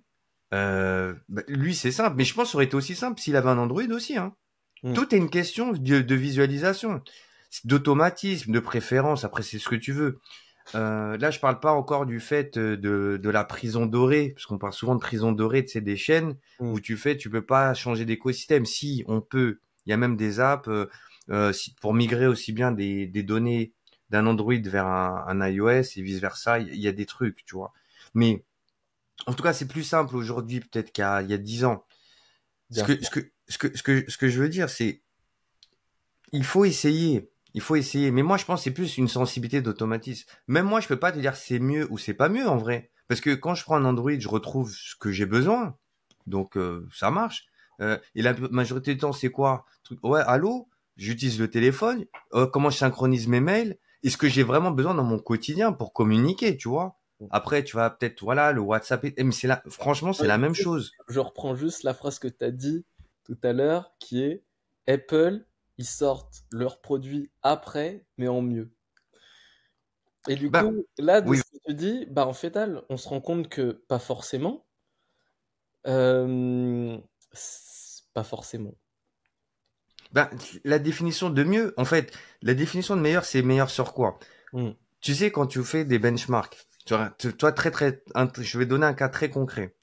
bah, lui c'est simple, mais je pense que ça aurait été aussi simple s'il avait un Android aussi, hein. Hmm. Tout est une question de visualisation, d'automatisme, de préférence. Après, c'est ce que tu veux. Là, je parle pas encore du fait de la prison dorée, parce qu'on parle souvent de prison dorée, tu sais, des chaînes Hmm. où tu peux pas changer d'écosystème. Si on peut, il y a même des apps pour migrer aussi bien des données d'un Android vers un iOS et vice versa. Il y a des trucs, tu vois. Mais en tout cas, c'est plus simple aujourd'hui peut-être il y a 10 ans. Ce Bien que sûr. ce que ce que je veux dire, c'est il faut essayer. Il faut essayer. Mais moi, je pense que c'est plus une sensibilité d'automatisme. Même moi, je peux pas te dire c'est mieux ou c'est pas mieux en vrai. Parce que quand je prends un Android, je retrouve ce que j'ai besoin. Donc, ça marche. Et la majorité du temps, c'est quoi? Ouais, allô? J'utilise le téléphone. Comment je synchronise mes mails? Est-ce que j'ai vraiment besoin dans mon quotidien pour communiquer, tu vois? Après, tu vas peut-être, voilà, le WhatsApp. Mais franchement, c'est Ouais, la même tu sais, chose. je reprends juste la phrase que tu as dit tout à l'heure, qui est Apple, ils sortent leurs produits après, mais en mieux. Et du Ben, coup, là, de oui. ce que tu dis, en fait, on se rend compte que pas forcément. Pas forcément. Ben, la définition de mieux, en fait, la définition de meilleur, c'est meilleur sur quoi? Hmm. Tu sais, quand tu fais des benchmarks, toi, je vais donner un cas très concret.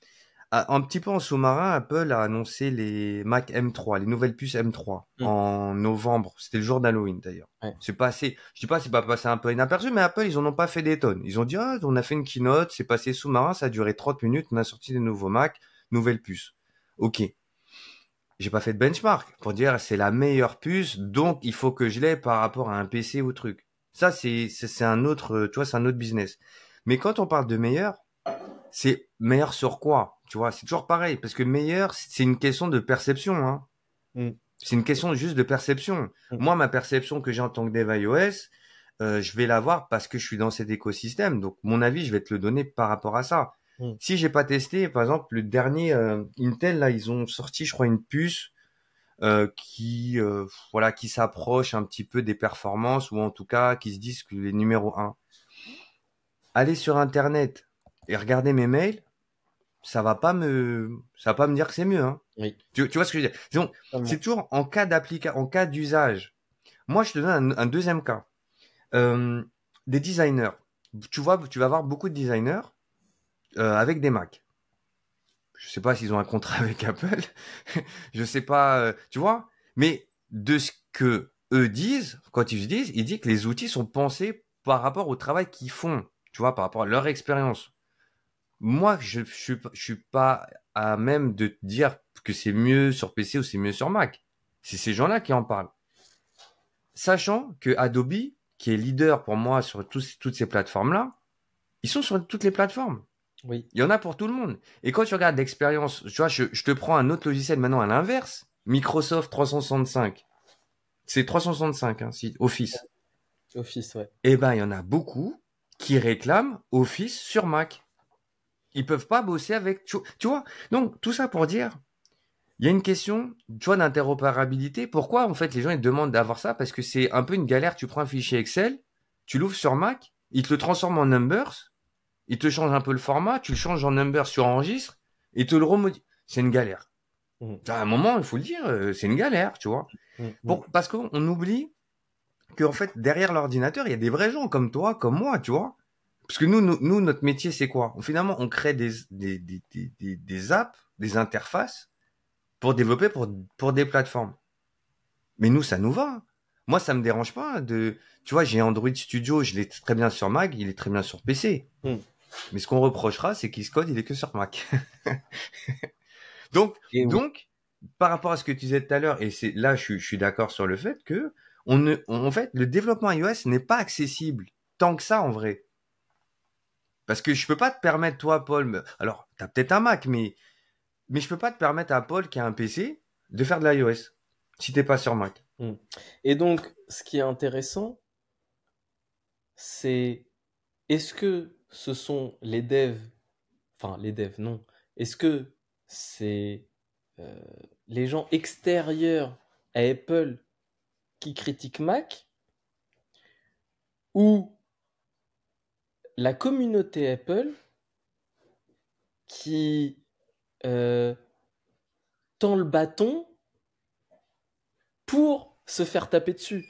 Un petit peu en sous-marin, Apple a annoncé les Mac M3, les nouvelles puces M3 Hmm. en novembre. C'était le jour d'Halloween d'ailleurs. Ouais. C'est passé, je dis pas, c'est pas passé un peu inaperçu, mais Apple, ils en ont pas fait des tonnes. Ils ont dit, ah, on a fait une keynote, c'est passé sous-marin, ça a duré 30 minutes, on a sorti des nouveaux Mac, nouvelles puces. Ok. j'ai pas fait de benchmark pour dire c'est la meilleure puce, donc il faut que je l'ai par rapport à un PC ou truc. Ça, c'est un autre, tu vois, c'est un autre business. Mais quand on parle de meilleur, c'est meilleur sur quoi? Tu vois, c'est toujours pareil, parce que meilleur, c'est une question de perception, hein. Mm. C'est une question juste de perception. Mm. Moi, ma perception que j'ai en tant que dev iOS, je vais l'avoir parce que je suis dans cet écosystème. Donc, mon avis, je vais te le donner par rapport à ça. Mm. Si j'ai pas testé, par exemple, le dernier Intel, là, ils ont sorti, je crois, une puce voilà, qui s'approche un petit peu des performances ou en tout cas qui se disent que les numéros un. Aller sur Internet et regarder mes mails, ça va pas me dire que c'est mieux, hein. Oui, Tu vois ce que je veux dire? Donc, c'est totalement. toujours en cas d'usage. Moi, je te donne un deuxième cas. Euh, des designers. Tu vois, tu vas avoir beaucoup de designers avec des Mac. Je sais pas s'ils ont un contrat avec Apple. Je sais pas, tu vois. Mais de ce que eux disent, quand ils se disent, ils disent que les outils sont pensés par rapport au travail qu'ils font. Tu vois, par rapport à leur expérience. Moi, je suis pas à même de te dire que c'est mieux sur PC ou c'est mieux sur Mac. C'est ces gens-là qui en parlent. Sachant que Adobe, qui est leader pour moi sur toutes ces plateformes-là, ils sont sur toutes les plateformes. Oui. Il y en a pour tout le monde. Et quand tu regardes l'expérience, tu vois, je te prends un autre logiciel maintenant à l'inverse. Microsoft 365. C'est 365, hein, Office. Office, ouais. Eh ben, il y en a beaucoup qui réclament Office sur Mac. Ils peuvent pas bosser avec, tu vois. Donc, tout ça pour dire, il y a une question, tu vois, d'interopérabilité. Pourquoi, en fait, les gens, ils te demandent d'avoir ça? Parce que c'est un peu une galère. Tu prends un fichier Excel, tu l'ouvres sur Mac, il te le transforme en Numbers, il te change un peu le format, tu le changes en Numbers sur enregistre, et te le remodifie. C'est une galère. Mm. À un moment, il faut le dire, c'est une galère, tu vois. Mm. Mm. Parce qu'on oublie qu'en fait, derrière l'ordinateur, il y a des vrais gens comme toi, comme moi, tu vois. Parce que nous notre métier, c'est quoi? Finalement, on crée des apps, des interfaces pour développer pour des plateformes. Mais nous, ça nous va. Moi, ça me dérange pas de, tu vois, j'ai Android Studio, je l'ai très bien sur Mac, il est très bien sur PC. Mm. Mais ce qu'on reprochera, c'est qu'il se code, il est que sur Mac. Donc, Et oui. donc, par rapport à ce que tu disais tout à l'heure, et c'est là, je suis d'accord sur le fait que en fait, le développement iOS n'est pas accessible tant que ça en vrai. Parce que je peux pas te permettre, toi, Paul, alors, t'as peut-être un Mac, mais je peux pas te permettre à Paul qui a un PC de faire de l'iOS si t'es pas sur Mac. Mm. Et donc, ce qui est intéressant, c'est est-ce que ce sont les devs, enfin les devs, non, est-ce que c'est euh, les gens extérieurs à Apple qui critiquent Mac ou la communauté Apple qui euh, tend le bâton pour se faire taper dessus?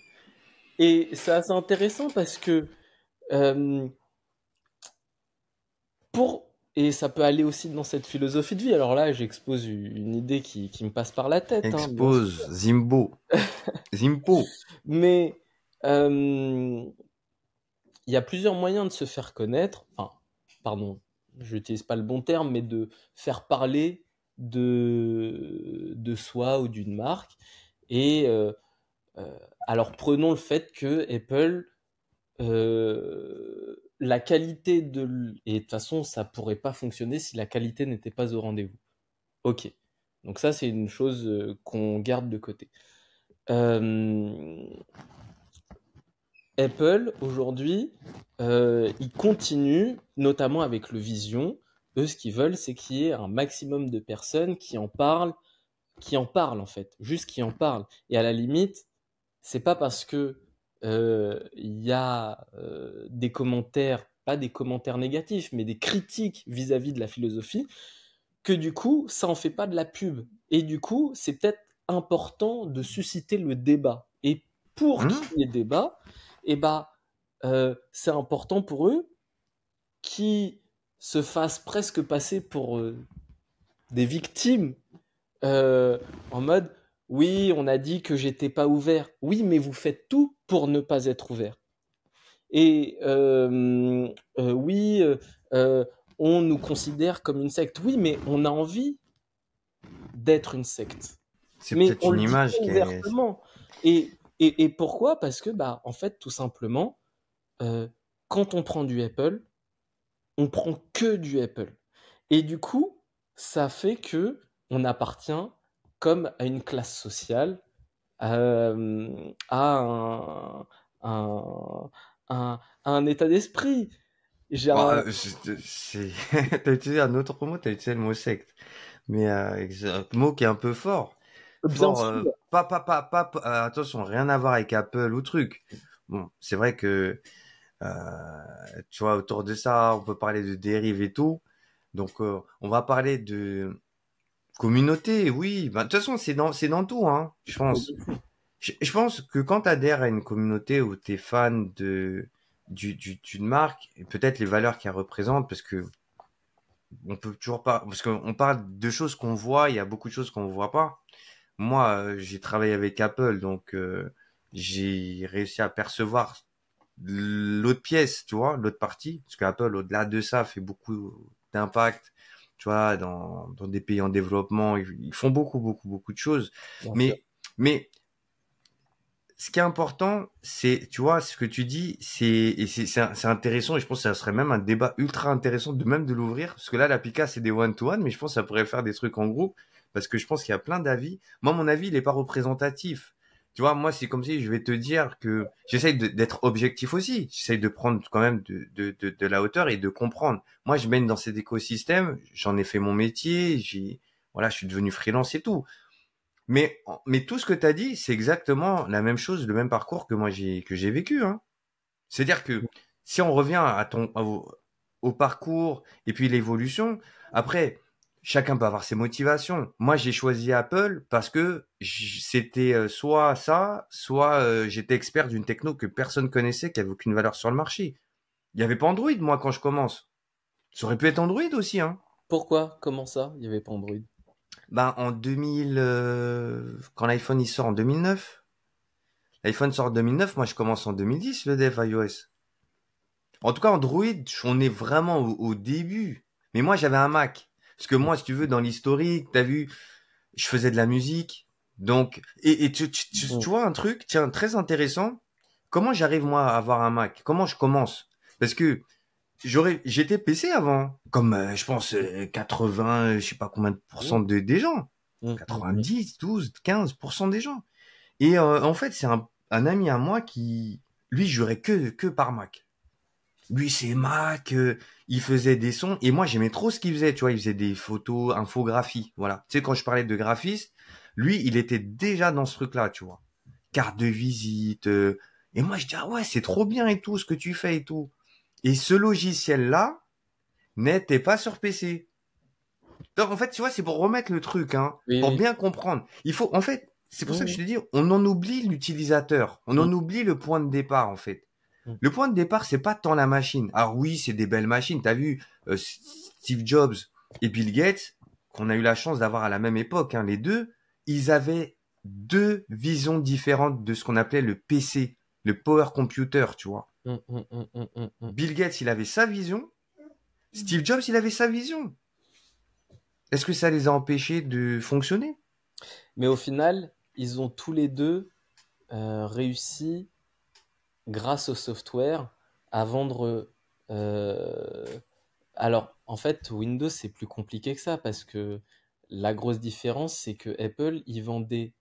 Et c'est assez intéressant parce que euh, pour et ça peut aller aussi dans cette philosophie de vie. Alors là, j'expose une idée qui me passe par la tête, hein, bien sûr. Expose, Zimpo. Mais il y a plusieurs moyens de se faire connaître. Enfin, pardon, je n'utilise pas le bon terme, mais de faire parler de soi ou d'une marque. Et alors prenons le fait que Apple la qualité et de toute façon, ça pourrait pas fonctionner si la qualité n'était pas au rendez-vous. Ok. Donc ça, c'est une chose qu'on garde de côté. Euh, Apple, aujourd'hui, ils continuent, notamment avec le Vision. Eux, ce qu'ils veulent, c'est qu'il y ait un maximum de personnes qui en parlent en fait, juste qui en parlent. Et à la limite, c'est pas parce que il y a des commentaires, pas des commentaires négatifs, mais des critiques vis-à-vis de la philosophie, que du coup, ça en fait pas de la pub. Et du coup, c'est peut-être important de susciter le débat. Et pour Hein. qu'il y ait débat, eh ben, c'est important pour eux qui se fassent presque passer pour des victimes en mode oui, on a dit que j'étais pas ouvert. Oui, mais vous faites tout pour ne pas être ouvert. Et oui, on nous considère comme une secte. Oui, mais on a envie d'être une secte. C'est Mais peut-être on une le dit image pas qui est. ouvertement. Et pourquoi? Parce que, bah, en fait, tout simplement, euh, quand on prend du Apple, on prend que du Apple. Et du coup, ça fait que on appartient comme à une classe sociale, à un, un état d'esprit. J'ai Bon, un t'as utilisé un autre mot, t'as utilisé le mot secte. Mais c'est un mot qui est un peu fort. bien Fort, sûr. attention, rien à voir avec Apple ou truc. Bon, c'est vrai que, tu vois, autour de ça, on peut parler de dérive et tout. Donc, on va parler de communauté, oui. Ben, de toute façon, c'est dans tout, hein, je pense. Je pense que quand tu adhères à une communauté où tu es fan d'une marque, et peut-être les valeurs qu'elle représente, parce que on peut toujours pas, parce qu'on parle de choses qu'on voit, il y a beaucoup de choses qu'on voit pas. Moi, j'ai travaillé avec Apple, donc j'ai réussi à percevoir l'autre pièce, tu vois, l'autre partie, parce qu'Apple, au-delà de ça, fait beaucoup d'impact, tu vois, dans des pays en développement, ils font beaucoup, beaucoup, beaucoup de choses. Bien sûr. Mais ce qui est important, c'est, tu vois, ce que tu dis, c'est intéressant, et je pense que ça serait même un débat ultra intéressant de même de l'ouvrir, parce que là, l'APK, c'est des one-to-one, mais je pense que ça pourrait faire des trucs en groupe, parce que je pense qu'il y a plein d'avis. Moi, mon avis, il n'est pas représentatif. Tu vois, moi, c'est comme si je vais te dire que j'essaye d'être objectif aussi. J'essaye de prendre quand même de la hauteur et de comprendre. Moi, je baigne dans cet écosystème, j'en ai fait mon métier, voilà, je suis devenu freelance et tout. Mais tout ce que tu as dit, c'est exactement la même chose, le même parcours que moi que j'ai vécu, hein. C'est-à-dire que si on revient au parcours et puis l'évolution, après, chacun peut avoir ses motivations. Moi, j'ai choisi Apple parce que c'était soit ça, soit j'étais expert d'une techno que personne connaissait, qui avait aucune valeur sur le marché. Il n'y avait pas Android, moi, quand je commence. Ça aurait pu être Android aussi, hein. Pourquoi? Comment ça? Il n'y avait pas Android. Ben, en 2000, quand l'iPhone il sort en 2009, l'iPhone sort en 2009, moi je commence en 2010 le dev iOS. En tout cas, Android, on est vraiment au début. Mais moi j'avais un Mac. Parce que moi, si tu veux, dans l'historique, t'as vu, je faisais de la musique. Donc, et tu Mm. vois un truc, tiens, très intéressant. Comment j'arrive moi à avoir un Mac? Comment je commence? Parce que j'étais PC avant, comme je pense 80, je sais pas combien de pourcents Mm. des gens. Mm. Mm. 90, 12, 15% des gens. Et en fait, c'est un ami à moi qui, lui, jurait que par Mac. Lui, c'est Mac, il faisait des sons, et moi, j'aimais trop ce qu'il faisait, tu vois, il faisait des photos, infographies, voilà. Tu sais, quand je parlais de graphiste, lui, il était déjà dans ce truc-là, tu vois. Carte de visite, et moi, je dis, ah ouais, c'est trop bien et tout, ce que tu fais et tout. Et ce logiciel-là n'était pas sur PC. Donc, en fait, tu vois, c'est pour remettre le truc, hein, Oui, pour oui. bien comprendre. Il faut, en fait, c'est pour ça que je Mm. te dis, on en oublie l'utilisateur, on Mm. en oublie le point de départ, en fait. Mm. Le point de départ, c'est pas tant la machine. Alors oui, c'est des belles machines. T'as vu Steve Jobs et Bill Gates, qu'on a eu la chance d'avoir à la même époque, hein, les deux, ils avaient deux visions différentes de ce qu'on appelait le PC, le power computer, tu vois. Mm. Mm. Mm. Mm. Mm. Mm. Bill Gates, il avait sa vision. Steve Jobs, il avait sa vision. Est-ce que ça les a empêchés de fonctionner? Mais au final, ils ont tous les deux réussi, grâce au software, à vendre. euh, Alors, en fait, Windows, c'est plus compliqué que ça parce que la grosse différence, c'est que Apple, ils vendaient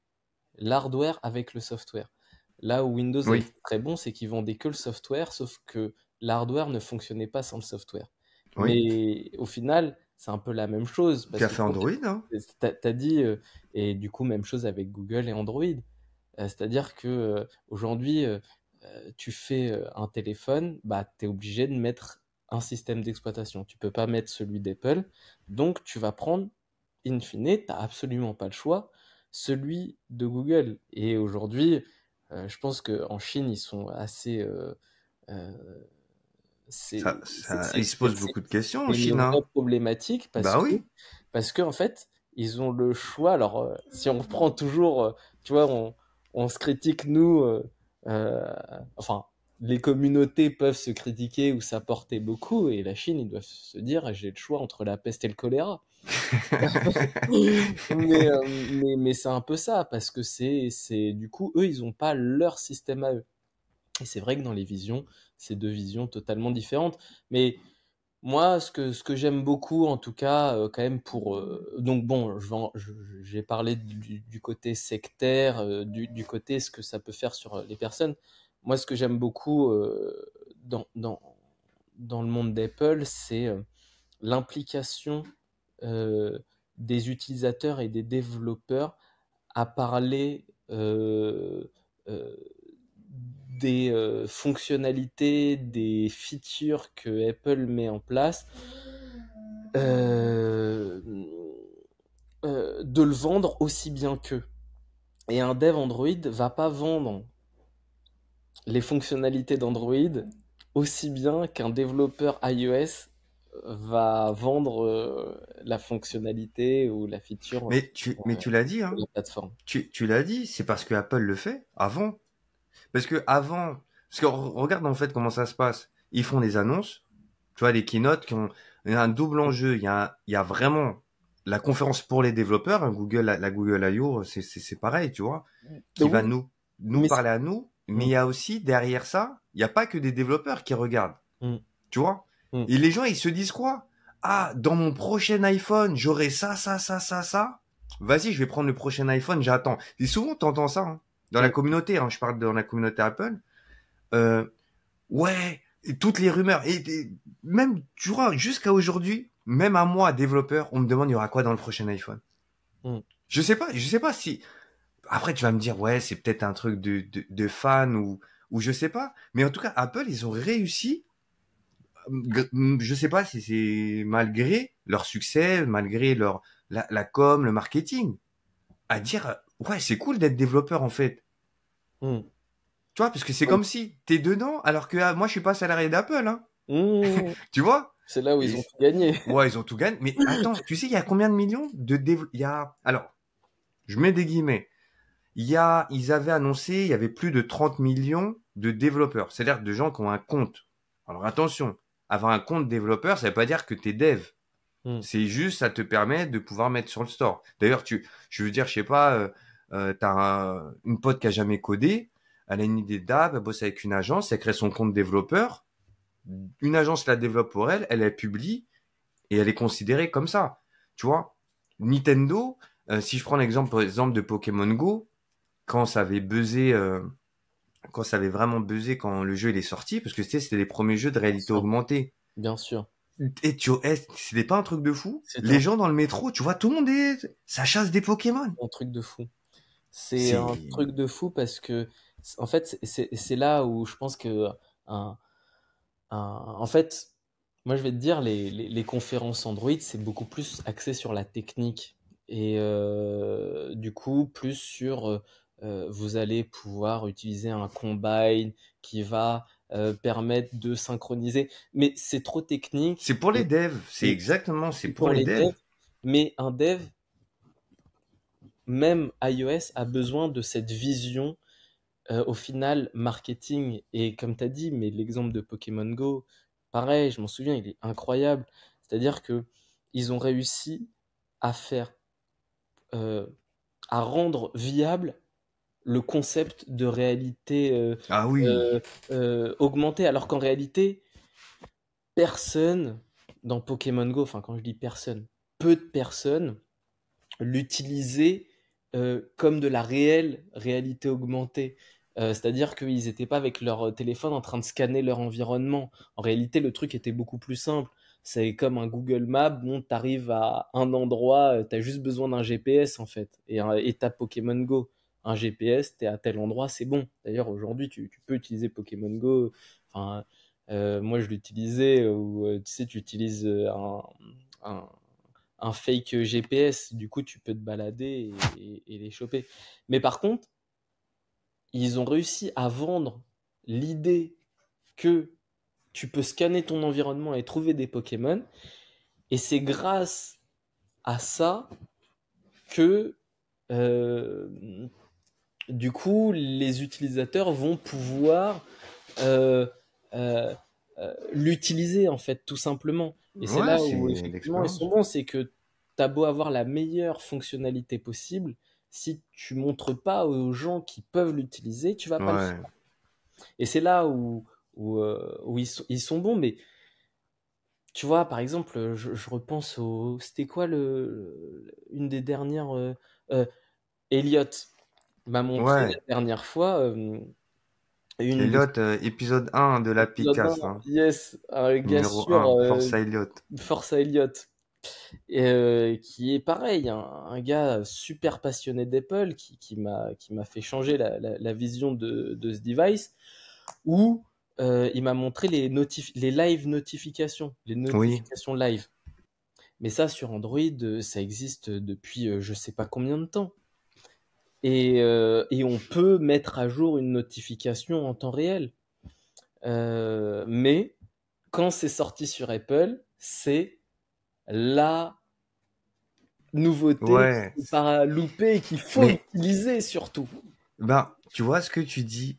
l'hardware avec le software. Là où Windows a Oui, été très bon, c'est qu'ils vendaient que le software, sauf que l'hardware ne fonctionnait pas sans le software. oui. Mais au final, c'est un peu la même chose Qui parce a que fait Android, hein? t'as dit, et du coup, même chose avec Google et Android. C'est-à-dire que aujourd'hui, tu fais un téléphone, bah, tu es obligé de mettre un système d'exploitation. Tu peux pas mettre celui d'Apple. Donc, tu vas prendre, in fine, tu n'as absolument pas le choix, celui de Google. Et aujourd'hui, je pense qu'en Chine, ils sont assez. Euh, Il se pose beaucoup de questions en c'est une Chine, vraie hein? problématique Bah oui. parce que en fait, ils ont le choix. Alors, si on prend toujours, tu vois, on se critique nous, euh, enfin, les communautés peuvent se critiquer ou s'apporter beaucoup, et la Chine, ils doivent se dire, j'ai le choix entre la peste et le choléra. Mais c'est un peu ça, parce que du coup, eux, ils ont pas leur système à eux. Et c'est vrai que dans les visions, c'est deux visions totalement différentes. Mais moi, ce que j'aime beaucoup, en tout cas, quand même donc bon, j'ai parlé du côté sectaire, du côté ce que ça peut faire sur les personnes. Moi, ce que j'aime beaucoup dans, dans, dans le monde d'Apple, c'est l'implication euh, des utilisateurs et des développeurs à parler euh, des fonctionnalités, des features que Apple met en place, euh, de le vendre aussi bien qu'eux. Et un dev Android va pas vendre les fonctionnalités d'Android aussi bien qu'un développeur iOS va vendre la fonctionnalité ou la feature Mais tu l'as dit, de hein. la plateforme. Tu l'as dit, c'est parce que Apple le fait avant. Parce que regarde en fait comment ça se passe. Ils font des annonces, tu vois, les keynotes qui ont il y a un double enjeu. Il y a vraiment la conférence pour les développeurs, hein, la Google I/O, c'est pareil, tu vois, qui va Oui, nous mais parler à nous. Mais Mm, il y a aussi derrière ça, il n'y a pas que des développeurs qui regardent, mm, tu vois. mm. Et les gens, ils se disent quoi? Ah, dans mon prochain iPhone, j'aurai ça. Vas-y, je vais prendre le prochain iPhone, j'attends. Et souvent, t'entends ça, hein, dans la Mm. communauté, hein, je parle dans la communauté Apple. Euh, ouais, et toutes les rumeurs. Et même, tu vois, jusqu'à aujourd'hui, même à moi, développeur, on me demande il y aura quoi dans le prochain iPhone. Mm. Je sais pas si. Après, tu vas me dire, ouais, c'est peut-être un truc de fan ou je sais pas. Mais en tout cas, Apple, ils ont réussi. Je sais pas si c'est malgré leur succès, malgré la com, le marketing, à dire, ouais, c'est cool d'être développeur en fait. Mm. Tu vois, parce que c'est Oui. comme si t'es dedans, alors que moi, je suis pas salarié d'Apple, hein. Mm. Tu vois? C'est là où Et ils ont tout gagné. ouais, ils ont tout gagné. Mais attends, tu sais, il y a combien de millions de il y a, alors, je mets des guillemets. Ils avaient annoncé, il y avait plus de 30 millions de développeurs. C'est-à-dire de gens qui ont un compte. Alors attention, avoir un compte développeur, ça veut pas dire que t'es dev. Mm. C'est juste, ça te permet de pouvoir mettre sur le store. D'ailleurs, je veux dire, je sais pas, une pote qui a jamais codé, elle a une idée d'app, elle bosse avec une agence, elle crée son compte développeur, une agence la développe pour elle, elle la publie, et elle est considérée comme ça. Tu vois, Nintendo, si je prends l'exemple par exemple de Pokémon Go, quand ça avait buzzé, quand ça avait vraiment buzzé quand le jeu il est sorti, parce que c'était les premiers jeux de Bien réalité sûr. augmentée. Bien sûr. Et c'était pas un truc de fou. C'est Les gens dans le métro, tu vois, tout le monde ça chasse des Pokémon. un truc de fou. C'est un C'est, truc de fou parce que, en fait, c'est là où je pense que, un, en fait, moi je vais te dire, les conférences Android, c'est beaucoup plus axé sur la technique. Et du coup, plus sur, vous allez pouvoir utiliser un combine qui va permettre de synchroniser. Mais c'est trop technique. c'est pour les Et, devs. et C'est c'est pour pour les les devs. devs. Mais un dev, même iOS, a besoin de cette vision au final, marketing, et comme tu as dit, mais l'exemple de Pokémon Go, pareil, je m'en souviens, il est incroyable. C'est-à-dire que ils ont réussi à faire, euh, à rendre viable le concept de réalité Ah oui. augmentée, alors qu'en réalité, personne dans Pokémon Go, enfin quand je dis personne, peu de personnes l'utiliser comme de la réelle réalité augmentée. C'est-à-dire qu'ils n'étaient pas avec leur téléphone en train de scanner leur environnement. En réalité, le truc était beaucoup plus simple. C'est comme un Google Maps, bon, tu arrives à un endroit, tu as juste besoin d'un GPS en fait, et t'as Pokémon Go. Un GPS, tu es à tel endroit, c'est bon. D'ailleurs, aujourd'hui, tu peux utiliser Pokémon Go. Enfin, moi, je l'utilisais, où tu sais, tu utilises un, un fake GPS, du coup tu peux te balader et les choper. Mais par contre, ils ont réussi à vendre l'idée que tu peux scanner ton environnement et trouver des Pokémon, et c'est grâce à ça que euh, du coup les utilisateurs vont pouvoir euh, euh, l'utiliser en fait tout simplement. Et c'est Ouais, là où c'est effectivement ils sont l'expérience. bons, c'est que t'as beau avoir la meilleure fonctionnalité possible, si tu montres pas aux gens qui peuvent l'utiliser, tu vas pas le faire. Ouais. Et c'est là où ils sont bons, mais tu vois, par exemple, je repense au... C'était quoi une des dernières... euh, Elliot m'a montré Ouais. la dernière fois une de Elliot, épisode 1 de la épisode 1, Picast, hein. yes, un gars Numéro sur 1, Force Elliot. Force Elliot, qui est pareil, un gars super passionné d'Apple, qui m'a fait changer la vision de ce device, où il m'a montré les live notifications, les Oui. notifications live. Mais ça, sur Android, ça existe depuis je sais pas combien de temps. Et on peut mettre à jour une notification en temps réel. Mais quand c'est sorti sur Apple, c'est la nouveauté Ouais. qu'il faut pas louper et qu'il faut Mais, utiliser surtout. ben, tu vois ce que tu dis,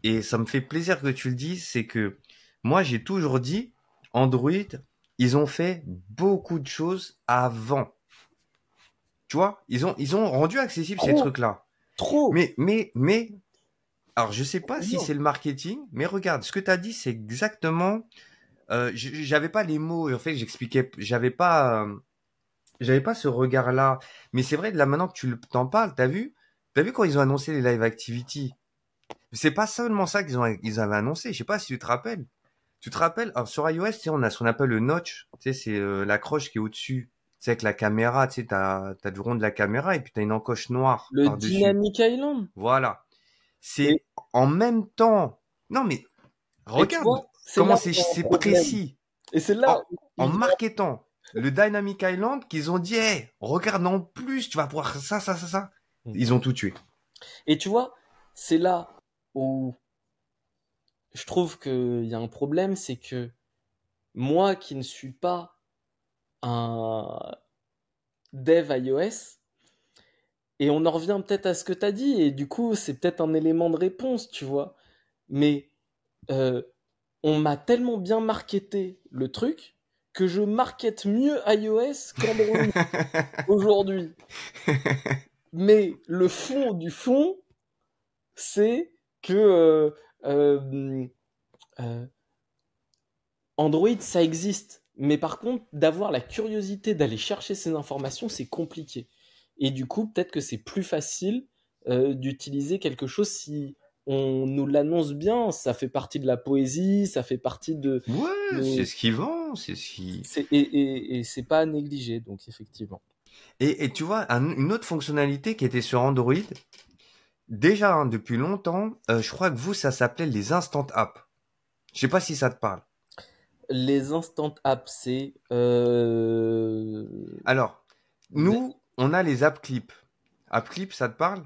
et ça me fait plaisir que tu le dises, c'est que moi, j'ai toujours dit, Android, ils ont fait beaucoup de choses avant. Tu vois, ils ont rendu accessibles ces Trop, trucs-là. trop. Mais, alors je sais pas si Bien. c'est le marketing, mais regarde, ce que tu as dit, c'est exactement, j'avais pas les mots, en fait, j'avais pas ce regard-là. Mais c'est vrai, là, maintenant que t'en parles, t'as vu quand ils ont annoncé les live activity? C'est pas seulement ça ils avaient annoncé. Je sais pas si tu te rappelles. Tu te rappelles, alors, sur iOS, tu sais, on a ce qu'on appelle le notch. Tu sais, c'est l'accroche qui est au-dessus. C'est avec la caméra, tu sais, t'as du rond de la caméra et puis t'as une encoche noire Le par-dessus. Dynamic Island. Voilà. Et, C'est en même temps. Non, mais et tu regarde vois, c'est comment là où il y a un c'est problème. précis. Et c'est En, là où en il vient. marketant le Dynamic Island qu'ils ont dit, hey, regarde en plus, tu vas pouvoir ça. Ils ont tout tué. Et tu vois, c'est là où je trouve qu'il y a un problème, c'est que moi qui ne suis pas un dev iOS, et on en revient peut-être à ce que tu as dit, et du coup, c'est peut-être un élément de réponse, tu vois. Mais euh, on m'a tellement bien marketé le truc que je markete mieux iOS qu'Android aujourd'hui. Mais le fond du fond, c'est que euh, euh, Android, ça existe. Mais par contre, d'avoir la curiosité d'aller chercher ces informations, c'est compliqué. Et du coup, peut-être que c'est plus facile d'utiliser quelque chose si on nous l'annonce bien. Ça fait partie de la poésie, ça fait partie Ouais, c'est de- ce qui vend, c'est ce qui. et c'est pas à négliger, donc effectivement. Et tu vois, une autre fonctionnalité qui était sur Android, déjà hein, depuis longtemps, je crois que vous, ça s'appelait les Instant Apps. Je sais pas si ça te parle. Les instant apps, c'est Alors, nous, on a les App Clips. App Clips, ça te parle?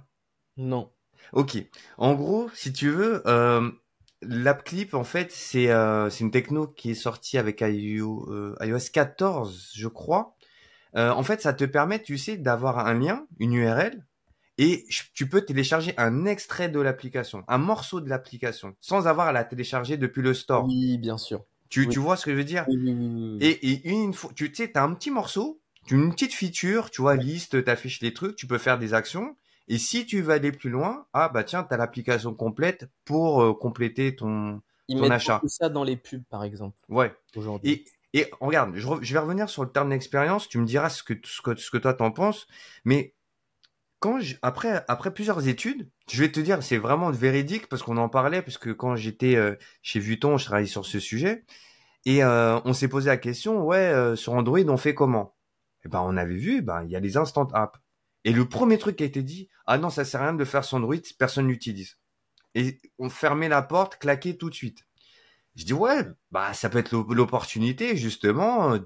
non. Ok. En gros, si tu veux, l'app clip, en fait, c'est une techno qui est sortie avec iOS 14, je crois. En fait, ça te permet, tu sais, d'avoir un lien, une URL, et tu peux télécharger un extrait de l'application, un morceau de l'application, sans avoir à la télécharger depuis le store. Oui, bien sûr. Tu, Oui, tu vois ce que je veux dire? oui, oui, oui, oui, oui. Et une fois, tu sais, t'as un petit morceau, une petite feature, tu vois, liste, t'affiches les trucs, tu peux faire des actions. Et si tu veux aller plus loin, ah bah tiens, t'as l'application complète pour compléter Ils ton mettent achat. beaucoup ça dans les pubs, par exemple, Ouais. aujourd'hui. Et regarde, je vais revenir sur le terme d'expérience. Tu me diras ce que toi t'en penses. Mais après plusieurs études, je vais te dire, c'est vraiment véridique parce qu'on en parlait, parce que quand j'étais chez Vuitton, je travaillais sur ce sujet. Et on s'est posé la question, ouais, sur Android, on fait comment? Et ben, on avait vu, ben, il y a les instant apps. Et le premier truc qui a été dit, ah non, ça sert à rien de le faire sur Android, personne l'utilise. Et on fermait la porte, claquait tout de suite. Je dis, ouais, bah, ça peut être l'opportunité, justement,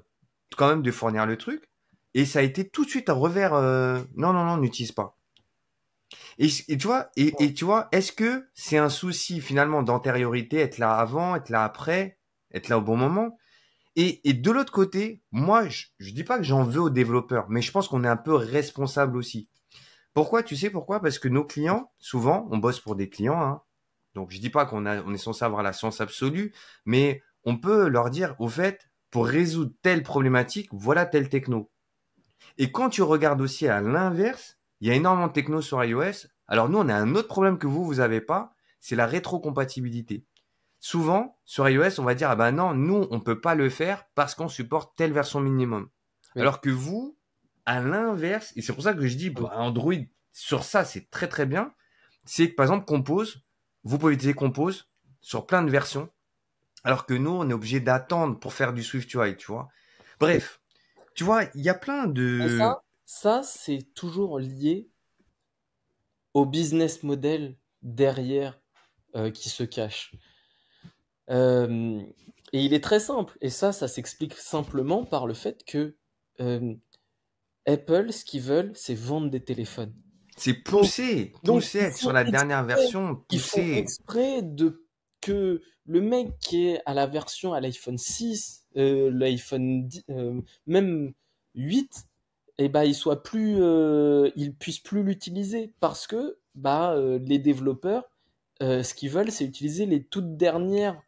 quand même de fournir le truc. Et ça a été tout de suite un revers, non, n'utilise pas. Et tu vois, et tu vois, est-ce que c'est un souci finalement d'antériorité, être là avant, être là après, être là au bon moment? Et de l'autre côté, moi, je dis pas que j'en veux aux développeurs, mais je pense qu'on est un peu responsable aussi. Pourquoi? Tu sais pourquoi? Parce que nos clients, souvent, on bosse pour des clients, hein. Donc, je dis pas on est censé avoir la science absolue, mais on peut leur dire, au fait, pour résoudre telle problématique, voilà telle techno. Et quand tu regardes aussi à l'inverse, il y a énormément de techno sur iOS. Alors nous, on a un autre problème que vous avez pas, c'est la rétrocompatibilité. Souvent, sur iOS, on va dire, ah ben non, nous, on peut pas le faire parce qu'on supporte telle version minimum. Oui, Alors que vous, à l'inverse, et c'est pour ça que je dis, oui. bah, Android, sur ça, c'est très très bien, c'est que par exemple, Compose, vous pouvez utiliser Compose sur plein de versions, alors que nous, on est obligé d'attendre pour faire du SwiftUI, tu vois. Bref, tu vois, il y a plein Et de... ça, c'est toujours lié au business model derrière qui se cache. Euh, et il est très simple. Et ça s'explique simplement par le fait que euh, Apple, ce qu'ils veulent, c'est vendre des téléphones. C'est Donc, donc pousser, être sur la dernière version, ils font pousser. exprès de que le mec qui est à la version à l'iPhone 6, l'iPhone 10, même 8, et ben il puisse plus l'utiliser parce que les développeurs, ce qu'ils veulent, c'est utiliser les toutes dernières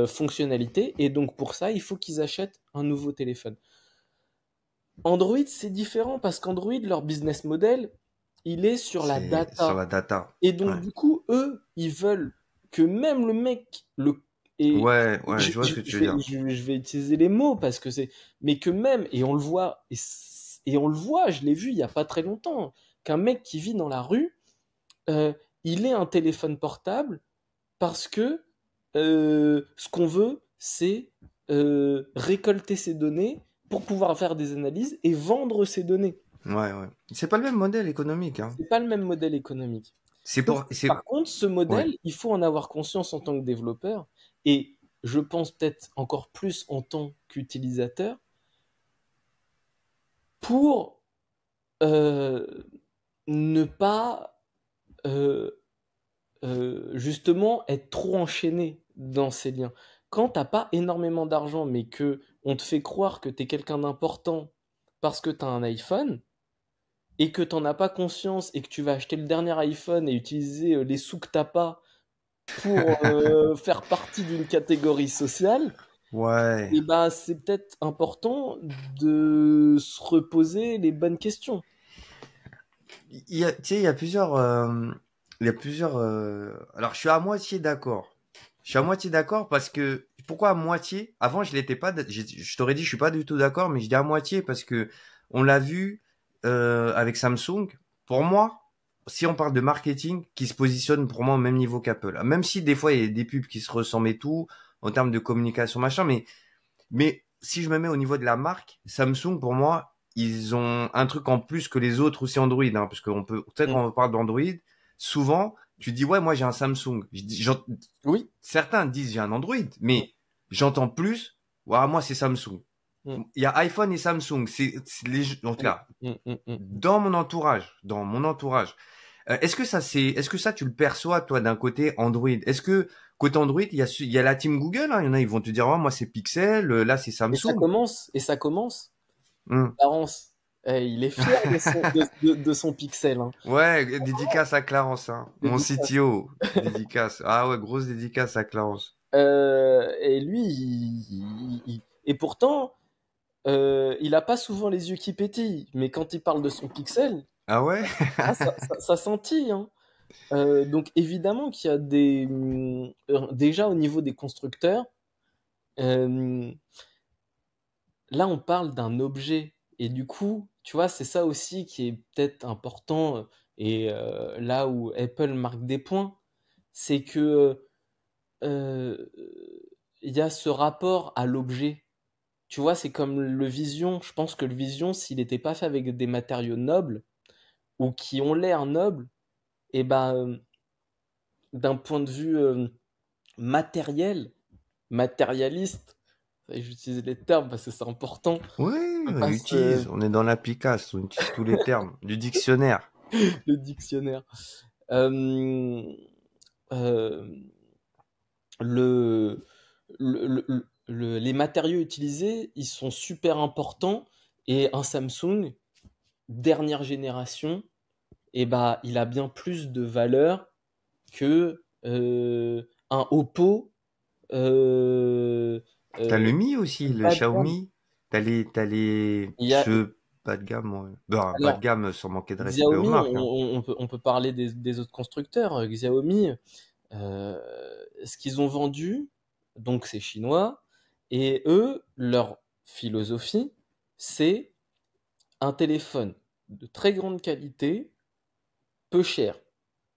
fonctionnalités et donc pour ça, il faut qu'ils achètent un nouveau téléphone. Android, c'est différent parce qu'Android, leur business model, il est sur la C'est sur la data. data. Et donc, Ouais. du coup, eux, ils veulent que même le mec, et Ouais, ouais, je vois ce que tu veux dire. je vais utiliser les mots parce que c'est, mais que même, et on le voit, et on le voit, je l'ai vu il y a pas très longtemps, qu'un mec qui vit dans la rue, euh, il ait un téléphone portable parce que ce qu'on veut, c'est récolter ces données pour pouvoir faire des analyses et vendre ces données. Ouais, ouais. C'est pas le même modèle économique, hein. C'est pas le même modèle économique. Donc, C'est, par contre, ce ouais. modèle, il faut en avoir conscience en tant que développeur et je pense peut-être encore plus en tant qu'utilisateur pour euh, ne pas euh, justement être trop enchaîné dans ces liens. Quand t'as pas énormément d'argent, mais que on te fait croire que t'es quelqu'un d'important parce que t'as un iPhone et que t'en as pas conscience et que tu vas acheter le dernier iPhone et utiliser les sous que t'as pas pour faire partie d'une catégorie sociale, Ouais. et ben c'est peut-être important de se reposer les bonnes questions. Tu sais, il y a plusieurs, alors, je suis à moitié d'accord. Je suis à moitié d'accord parce que, pourquoi à moitié? Avant, je l'étais pas, je t'aurais dit, je suis pas du tout d'accord, mais je dis à moitié parce que on l'a vu, avec Samsung. Pour moi, si on parle de marketing, qui se positionne pour moi au même niveau qu'Apple. Même si des fois, il y a des pubs qui se ressemblent et tout, en termes de communication, machin, mais si je me mets au niveau de la marque, Samsung, pour moi, ils ont un truc en plus que les autres aussi Android, hein, parce qu'on peut, tu sais, Mm. quand on parle d'Android, souvent, tu dis, ouais, moi, j'ai un Samsung. Oui. Certains disent, j'ai un Android, mais j'entends plus, ouais, moi, c'est Samsung. Mm, Il y a iPhone et Samsung. En tout mm, cas, mm, mm, mm, mm. dans mon entourage, est-ce que ça, tu le perçois, toi, d'un côté Android? Est-ce que, côté Android, il y a la team Google, hein, il y en a, ils vont te dire, oh, moi, c'est Pixel, là, c'est Samsung. Et ça commence. Hmm. Clarence, il est fier de son pixel, hein. Ouais, dédicace à Clarence, hein. Mon Dédicace. CTO, dédicace. Ah ouais, grosse dédicace à Clarence. Et lui, et pourtant, il a pas souvent les yeux qui pétillent, mais quand il parle de son pixel, Ah ouais? ça scintille, hein. Donc évidemment qu'il y a déjà au niveau des constructeurs, euh, là on parle d'un objet et du coup, tu vois, c'est ça aussi qui est peut-être important et là où Apple marque des points, c'est que euh, il y a ce rapport à l'objet. Tu vois, c'est comme le Vision. Je pense que le Vision, s'il n'était pas fait avec des matériaux nobles ou qui ont l'air nobles, et ben d'un point de vue matériel, matérialiste, j'utilise les termes parce que c'est important, Oui, on on passe utilise, on est dans l'applicace, on utilise tous les termes du dictionnaire. le dictionnaire. Euh, euh, le, les matériaux utilisés, ils sont super importants et un Samsung dernière génération, et bah, il a bien plus de valeur que un Oppo euh, T'as euh, le Mi aussi, le bas de gamme. Xiaomi. T'as les Il y a, cheveux. bas de gamme, ouais. Ben, bas de Alors, gamme sans manquer de respect aux Xiaomi, marques, hein. on peut parler des autres constructeurs. Xiaomi, euh, ce qu'ils ont vendu, donc c'est chinois, et eux, leur philosophie, c'est un téléphone de très grande qualité, peu cher.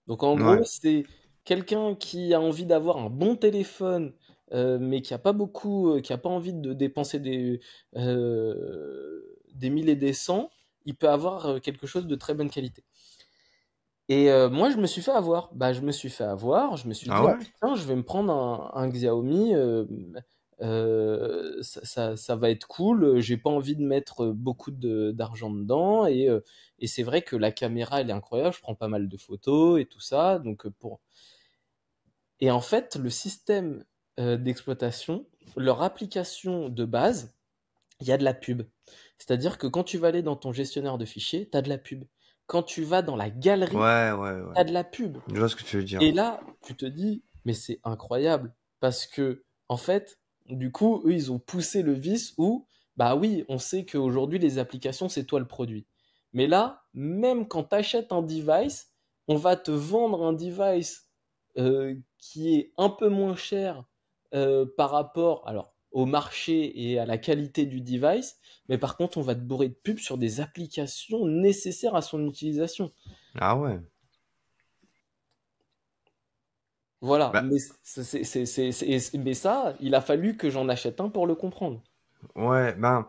Donc en gros, Ouais, c'est quelqu'un qui a envie d'avoir un bon téléphone, mais qui a pas beaucoup, qui a pas envie de dépenser des 1000 et des cents, il peut avoir quelque chose de très bonne qualité. Et moi, je me suis fait avoir. Bah, je me suis fait avoir. Je me suis ah dit, ah ouais? putain, je vais me prendre un Xiaomi. Ça va être cool. J'ai pas envie de mettre beaucoup d'argent dedans. Et c'est vrai que la caméra, elle est incroyable. Je prends pas mal de photos et tout ça. Et en fait, le système d'exploitation, leur application de base, il y a de la pub. C'est-à-dire que quand tu vas aller dans ton gestionnaire de fichiers, tu as de la pub. Quand tu vas dans la galerie, Ouais, ouais, ouais. tu as de la pub. Je vois ce que tu veux dire. Et là, tu te dis, mais c'est incroyable. Parce que, en fait, du coup, eux, ils ont poussé le vice où, bah oui, on sait qu'aujourd'hui, les applications, c'est toi le produit. Mais là, même quand tu achètes un device, on va te vendre un device qui est un peu moins cher par rapport alors, au marché et à la qualité du device. Mais par contre, on va te bourrer de pubs sur des applications nécessaires à son utilisation. Ah ouais. Voilà, Bah, mais, mais ça, il a fallu que j'en achète un pour le comprendre. ouais, ben,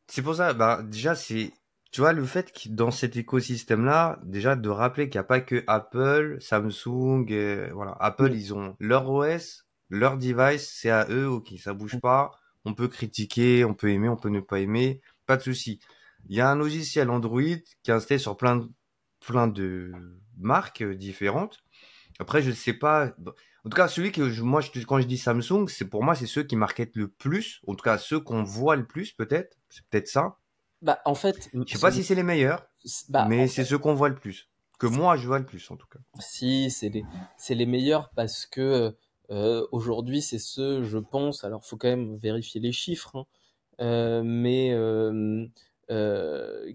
c'est pour ça, bah, déjà, tu vois, le fait que dans cet écosystème-là, déjà, de rappeler qu'il n'y a pas que Apple, Samsung, voilà. Apple, Mm. ils ont leur OS, leur device, c'est à eux, ok, ça bouge pas. On peut critiquer, on peut aimer, on peut ne pas aimer, pas de souci. Il y a un logiciel Android qui est installé sur plein de marques différentes. Après, je sais pas. En tout cas, celui que quand je dis Samsung, c'est pour moi, c'est ceux qui marketent le plus. En tout cas, ceux qu'on voit le plus, peut-être. C'est peut-être ça. Bah, en fait, Je sais pas si c'est les meilleurs, bah, mais c'est ceux qu'on voit le plus. Que moi, je vois le plus, en tout cas. si, c'est les meilleurs parce que aujourd'hui, c'est ceux, je pense, alors faut quand même vérifier les chiffres, hein, mais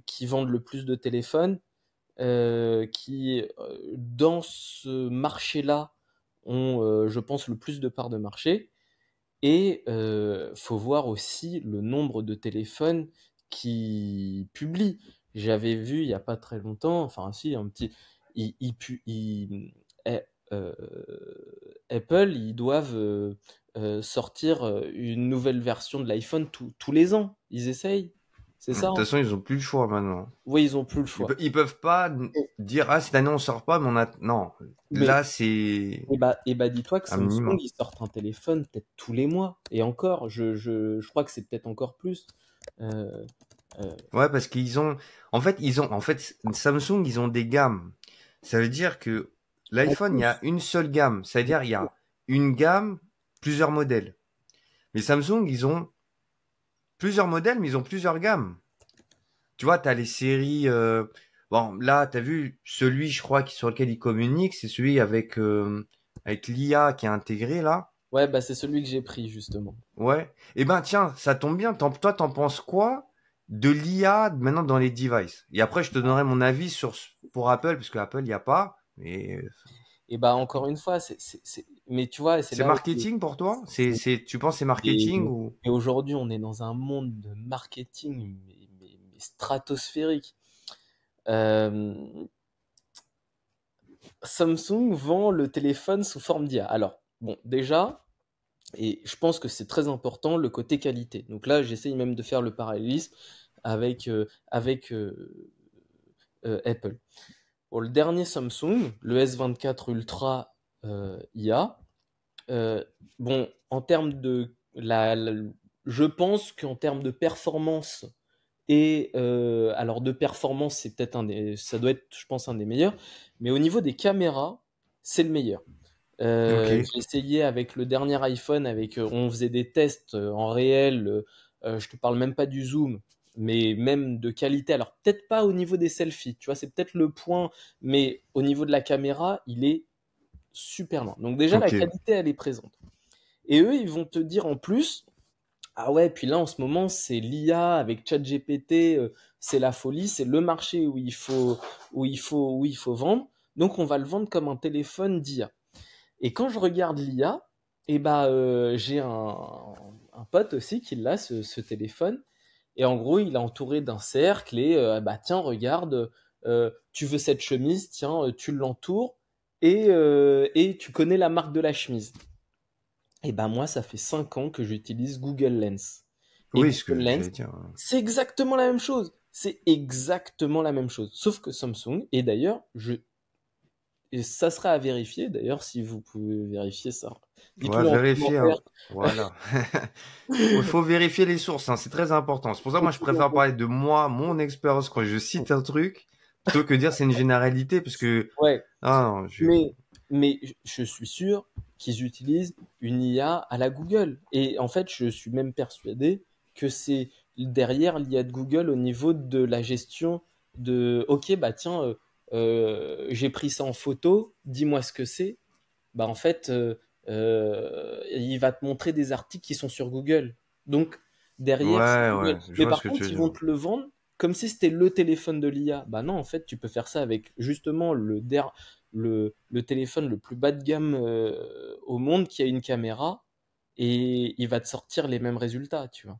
qui vendent le plus de téléphones, qui, dans ce marché-là, ont, je pense, le plus de parts de marché. Et faut voir aussi le nombre de téléphones qui publient. J'avais vu il y a pas très longtemps, enfin si, un petit, eh, euh, Apple, ils doivent sortir une nouvelle version de l'iPhone tous les ans. Ils essayent, c'est De ça, toute hein. façon, ils ont plus le choix maintenant. Oui, ils ont plus le choix. Ils peuvent pas dire, ah, cette année, on sort pas, mais on a, non. Mais Là, c'est et bah dis-toi que un Samsung, minimum. ils sortent un téléphone peut-être tous les mois. Et encore, je crois que c'est peut-être encore plus. Euh, euh, Ouais, parce en fait, Samsung, ils ont des gammes. Ça veut dire que En l'iPhone, il y a plus, une seule gamme. C'est-à-dire, il y a une gamme, plusieurs modèles. Mais Samsung, ils ont plusieurs modèles, mais ils ont plusieurs gammes. Tu vois, t'as les séries, bon, là, t'as vu, celui, je crois, sur lequel ils communiquent, c'est celui avec l'IA qui est intégré, là. ouais, bah c'est celui que j'ai pris justement. Ouais. Eh ben, tiens, ça tombe bien. Toi, t'en penses quoi de l'IA maintenant dans les devices? Et après, je te donnerai mon avis pour Apple, parce que Apple, il n'y a pas. Mais Et bah encore une fois, mais tu vois, c'est c'est là où marketing pour toi? Tu penses que c'est et, marketing ou? et aujourd'hui on est dans un monde de marketing mais stratosphérique. Euh, Samsung vend le téléphone sous forme d'IA. Alors bon, déjà, et je pense que c'est très important le côté qualité. Donc là, j'essaye même de faire le parallélisme avec Apple. Bon, le dernier Samsung, le S24 Ultra IA. Bon, en termes de je pense qu'en termes de performance et alors de performance, c'est peut-être ça doit être, je pense, un des meilleurs. Mais au niveau des caméras, c'est le meilleur. Ok. J'ai essayé avec le dernier iPhone, on faisait des tests en réel. Je te parle même pas du zoom, mais même de qualité. Alors peut-être pas au niveau des selfies, tu vois, c'est peut-être le point, mais au niveau de la caméra, il est super loin. Donc déjà la Ok. qualité, elle est présente. Et eux, ils vont te dire en plus, Ah ouais, puis là en ce moment c'est l'IA avec ChatGPT, c'est la folie, c'est le marché où il faut vendre. Donc on va le vendre comme un téléphone d'IA. Et quand je regarde l'IA, et bah j'ai un pote aussi qui l'a ce téléphone. Et en gros il est entouré d'un cercle et bah tiens regarde, tu veux cette chemise, tiens tu l'entoures et tu connais la marque de la chemise. Et ben moi, ça fait 5 ans que j'utilise Google Lens. Et Oui, ce Google que Lens, j'allais dire. c'est exactement la même chose. C'est exactement la même chose. Sauf que Samsung, et d'ailleurs, et ça sera à vérifier, d'ailleurs, si vous pouvez vérifier ça. Ouais, Dites-le en vérifier, commentaire. hein. Voilà. Faut vérifier les sources, hein. C'est très important. C'est pour ça que moi, je préfère parler de moi, mon expérience quand je cite un truc, plutôt que dire c'est une généralité, parce que, Ouais, ah, non, mais, mais je suis sûr qu'ils utilisent une IA à la Google. Et en fait, je suis même persuadé que c'est derrière l'IA de Google au niveau de la gestion de OK, bah tiens, j'ai pris ça en photo, dis-moi ce que c'est. Bah en fait, il va te montrer des articles qui sont sur Google. Donc, derrière, c'est ouais, Google. ouais, je Mais vois ce par que tu contre, veux ils dire. vont te le vendre comme si c'était le téléphone de l'IA. Bah non, en fait, tu peux faire ça avec justement le téléphone le plus bas de gamme au monde qui a une caméra et il va te sortir les mêmes résultats, tu vois.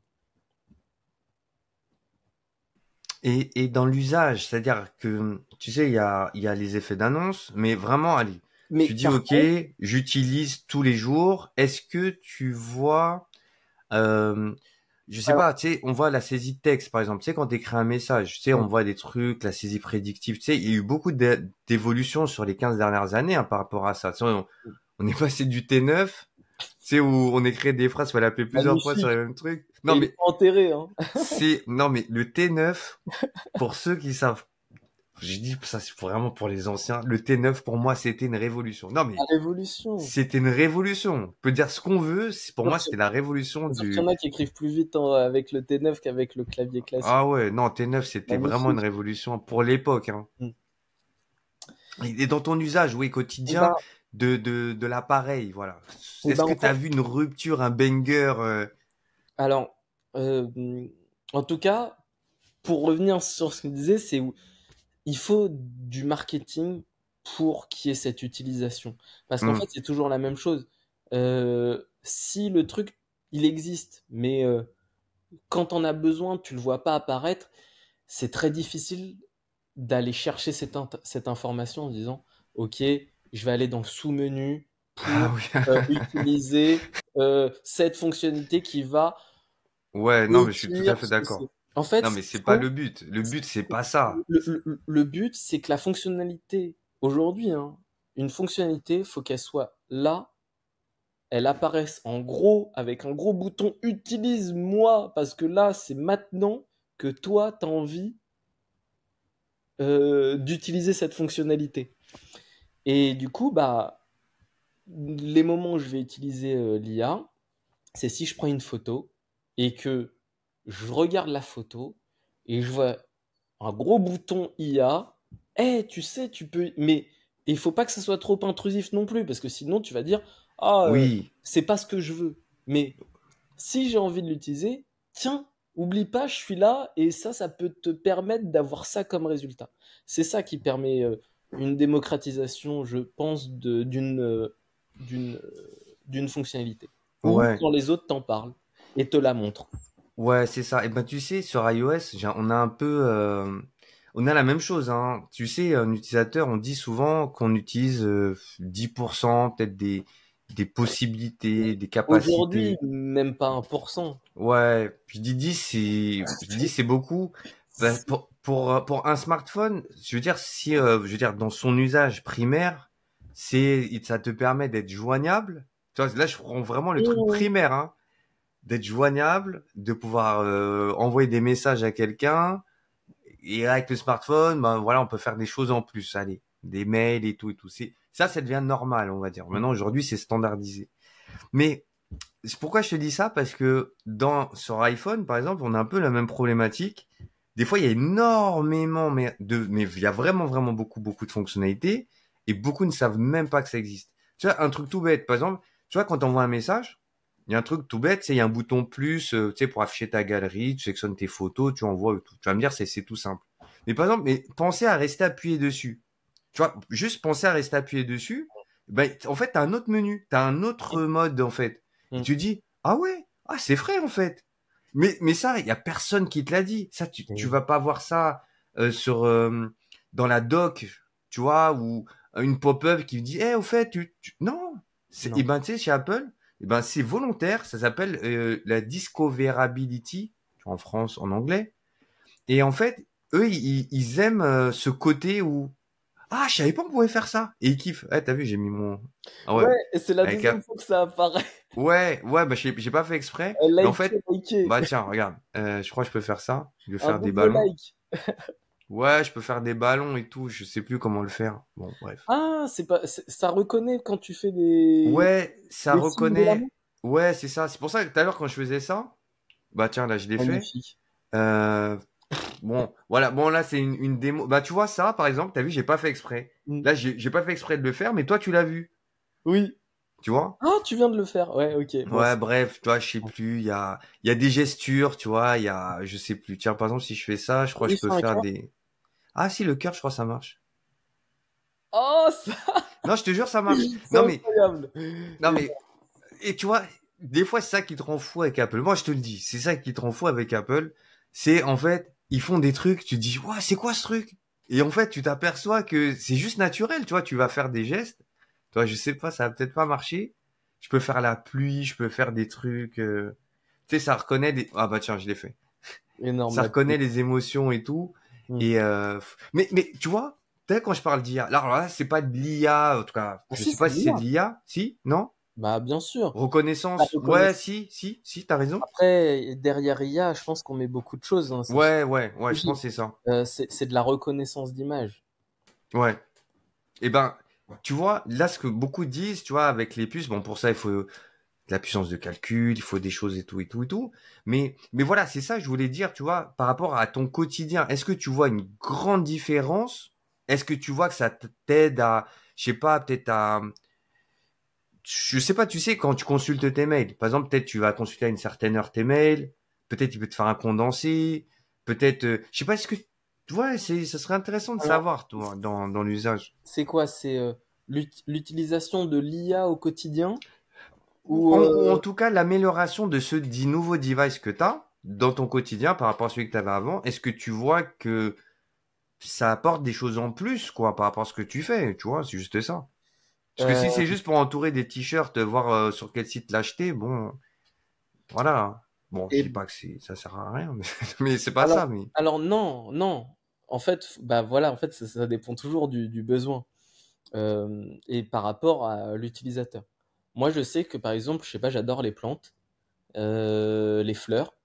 Et dans l'usage, c'est-à-dire que, tu sais, il y a les effets d'annonce, mais vraiment, allez, Mais tu dis, par OK, contre, j'utilise tous les jours. Est-ce que tu vois, euh, je sais alors, pas, tu sais, on voit la saisie de texte, par exemple. Tu sais, quand tu écris un message, tu sais, ouais. on voit des trucs, la saisie prédictive. Tu sais, il y a eu beaucoup d'évolutions sur les 15 dernières années hein, par rapport à ça. Tu sais, on est passé du T9, tu sais, où on écrit des phrases, il fallait appeler plusieurs fois sur Magnifique. les mêmes trucs. Et Non, il est mais pas enterré, hein. non, mais le T9, pour ceux qui savent, je dis ça, c'est vraiment pour les anciens. Le T9, pour moi, c'était une révolution. Non, La mais révolution. c'était une révolution. On peut dire ce qu'on veut. Pour moi, Sauf c'était la révolution Sauf qu'il y en du, a qui écrivent plus vite avec le T9 qu'avec le clavier classique. ah ouais, non, T9, c'était vraiment une Magnifique. révolution pour l'époque, hein. Mm. Et dans ton usage, oui, Et quotidien ben, de l'appareil, voilà. et Est-ce ben que en tu as fait, vu une rupture, un banger, alors, en tout cas, pour revenir sur ce que je disais, c'est où il faut du marketing pour qu'il y ait cette utilisation. Parce qu'en hmm. fait, c'est toujours la même chose. Si le truc, il existe, mais quand on a besoin, tu le vois pas apparaître, c'est très difficile d'aller chercher cette information en disant, OK, je vais aller dans le sous-menu Ah pour oui. utiliser cette fonctionnalité qui va Ouais, non, mais je suis tout à dire fait ce que c'est. d'accord. En fait, Non, ce mais qu'il c'est pas faut, le but. Le but, c'est pas ça. le but, c'est que la fonctionnalité, aujourd'hui, hein, une fonctionnalité, faut qu'elle soit là, elle apparaisse en gros avec un gros bouton utilise-moi, parce que là, c'est maintenant que toi, tu as envie d'utiliser cette fonctionnalité. Et du coup, bah, les moments où je vais utiliser l'IA, c'est si je prends une photo et que je regarde la photo et je vois un gros bouton IA. Eh, tu sais, tu peux. Mais il faut pas que ça soit trop intrusif non plus, parce que sinon tu vas dire, ah, Oui. c'est pas ce que je veux. Mais si j'ai envie de l'utiliser, tiens, oublie pas, je suis là, et ça peut te permettre d'avoir ça comme résultat. C'est ça qui permet une démocratisation, je pense, d'une d'une fonctionnalité. Ou Ouais. quand les autres t'en parlent et te la montrent. Ouais, c'est ça. Et ben, tu sais, sur iOS, on a un peu, on a la même chose, hein. Tu sais, un utilisateur, on dit souvent qu'on utilise 10%, peut-être des possibilités, des Aujourd'hui, capacités. même pas 1%. Ouais, je dis c'est beaucoup. Ben, pour un smartphone, je veux dire, si, je veux dire, dans son usage primaire, ça te permet d'être joignable. Tu vois, là, je prends vraiment le truc Mmh. primaire, hein, d'être joignable, de pouvoir envoyer des messages à quelqu'un. Et avec le smartphone, ben voilà, on peut faire des choses en plus. Allez, des mails et tout et tout. Ça devient normal, on va dire. Maintenant, aujourd'hui, c'est standardisé. Mais c'est pourquoi je te dis ça, parce que sur iPhone, par exemple, on a un peu la même problématique. Des fois, il y a énormément, mais il y a vraiment, vraiment beaucoup, beaucoup de fonctionnalités et beaucoup ne savent même pas que ça existe. Tu vois, un truc tout bête, par exemple, tu vois, quand on envoie un message, Il y a un truc tout bête, c'est il y a un bouton plus, tu sais, pour afficher ta galerie, tu sélectionnes tes photos, tu envoies et tout. Tu vas me dire, c'est tout simple. Mais par exemple, mais pensez à rester appuyé dessus. Tu vois, juste penser à rester appuyé dessus. Ben, en fait, t'as un autre menu, t'as un autre mode en fait. Et Mm. tu dis, ah ouais, ah c'est vrai en fait. Mais ça, il y a personne qui te l'a dit. Ça, tu Mm. vas pas voir ça sur dans la doc, tu vois, ou une pop-up qui dit, eh, au fait, non. Et Non. ben, tu sais, chez Apple, eh ben, c'est volontaire. Ça s'appelle la discoverability, en France, en anglais. Et en fait, eux, ils aiment ce côté où, ah, je savais pas qu'on pouvait faire ça. Et ils kiffent. Eh, t'as vu, j'ai mis mon, ah ouais, Ouais, et c'est la avec deuxième fois que ça apparaît. ouais, bah, j'ai pas fait exprès. Mais en Liker, fait, liker. bah, tiens, regarde, je crois que je peux faire ça. Je vais Un faire des double ballons. like. Ouais, je peux faire des ballons et tout. Je sais plus comment le faire. Bon, bref. Ah, c'est pas, ça reconnaît quand tu fais des, Ouais, ça des signes de la main. reconnaît. Ouais, c'est ça. C'est pour ça que tout à l'heure, quand je faisais ça, bah, tiens, là, je l'ai fait. Magnifique. Euh, bon, voilà. Bon, là, c'est une démo. Bah, tu vois, ça, par exemple, t'as vu, j'ai pas fait exprès. Mm. Là, j'ai pas fait exprès de le faire, mais toi, tu l'as vu. Oui. Tu vois? Ah, tu viens de le faire. Ouais, ok. Bon, Ouais, bref, tu vois, je sais plus. Il y a des gestures, tu vois. Il y a, je sais plus. Tiens, par exemple, si je fais ça, je crois que oui, je peux c'est un faire cœur. des. Ah, si, le cœur, je crois que ça marche. Oh, ça, Non, je te jure, ça marche. c'est Non, incroyable. non, mais, et tu vois, des fois, c'est ça qui te rend fou avec Apple. Moi, je te le dis, c'est ça qui te rend fou avec Apple. C'est, en fait, ils font des trucs, tu te dis, ouais, c'est quoi ce truc? Et en fait, tu t'aperçois que c'est juste naturel, tu vois, tu vas faire des gestes. Tu vois, je sais pas, ça va peut-être pas marcher. Je peux faire la pluie, je peux faire des trucs, tu sais, ça reconnaît des, ah bah tiens, je l'ai fait. Énorme Ça la reconnaît pluie. les émotions et tout. Mm. Et mais tu vois, peut-être quand je parle d'IA, alors là, c'est pas de l'IA, en tout cas, Ah je si, sais c'est pas si c'est de bien. l'IA, si, non? Bah, bien sûr. La Reconnaissance, ouais, reconnaissance. si, t'as raison. Après, derrière IA, je pense qu'on met beaucoup de choses, hein, c'est Ouais, je pense logique. que c'est ça. C'est de la reconnaissance d'image. Ouais. Et ben, tu vois, là, ce que beaucoup disent, tu vois, avec les puces, bon, pour ça, il faut de la puissance de calcul, il faut des choses et tout, et tout, et tout. Mais voilà, c'est ça que je voulais dire, tu vois, par rapport à ton quotidien. Est-ce que tu vois une grande différence? Est-ce que tu vois que ça t'aide à, je sais pas, peut-être à, je sais pas, tu sais, quand tu consultes tes mails, par exemple, peut-être tu vas consulter à une certaine heure tes mails, peut-être il peut te faire un condensé, peut-être, je sais pas, est-ce que, tu vois, ça serait intéressant de Alors, savoir, toi, dans l'usage. c'est quoi? C'est l'utilisation de l'IA au quotidien Ou ou ou en tout cas, l'amélioration de ce dit nouveau device que tu as dans ton quotidien par rapport à celui que tu avais avant. Est-ce que tu vois que ça apporte des choses en plus, quoi, par rapport à ce que tu fais, tu vois, c'est juste ça. Parce que si euh, c'est juste pour entourer des t-shirts, voir sur quel site l'acheter, bon, voilà. Bon, je dis et pas que ça sert à rien, mais, mais c'est pas alors ça, mais. alors non, non. En fait, bah voilà, en fait, ça dépend toujours du besoin et par rapport à l'utilisateur. Moi, je sais que par exemple, je sais pas, j'adore les plantes, les fleurs,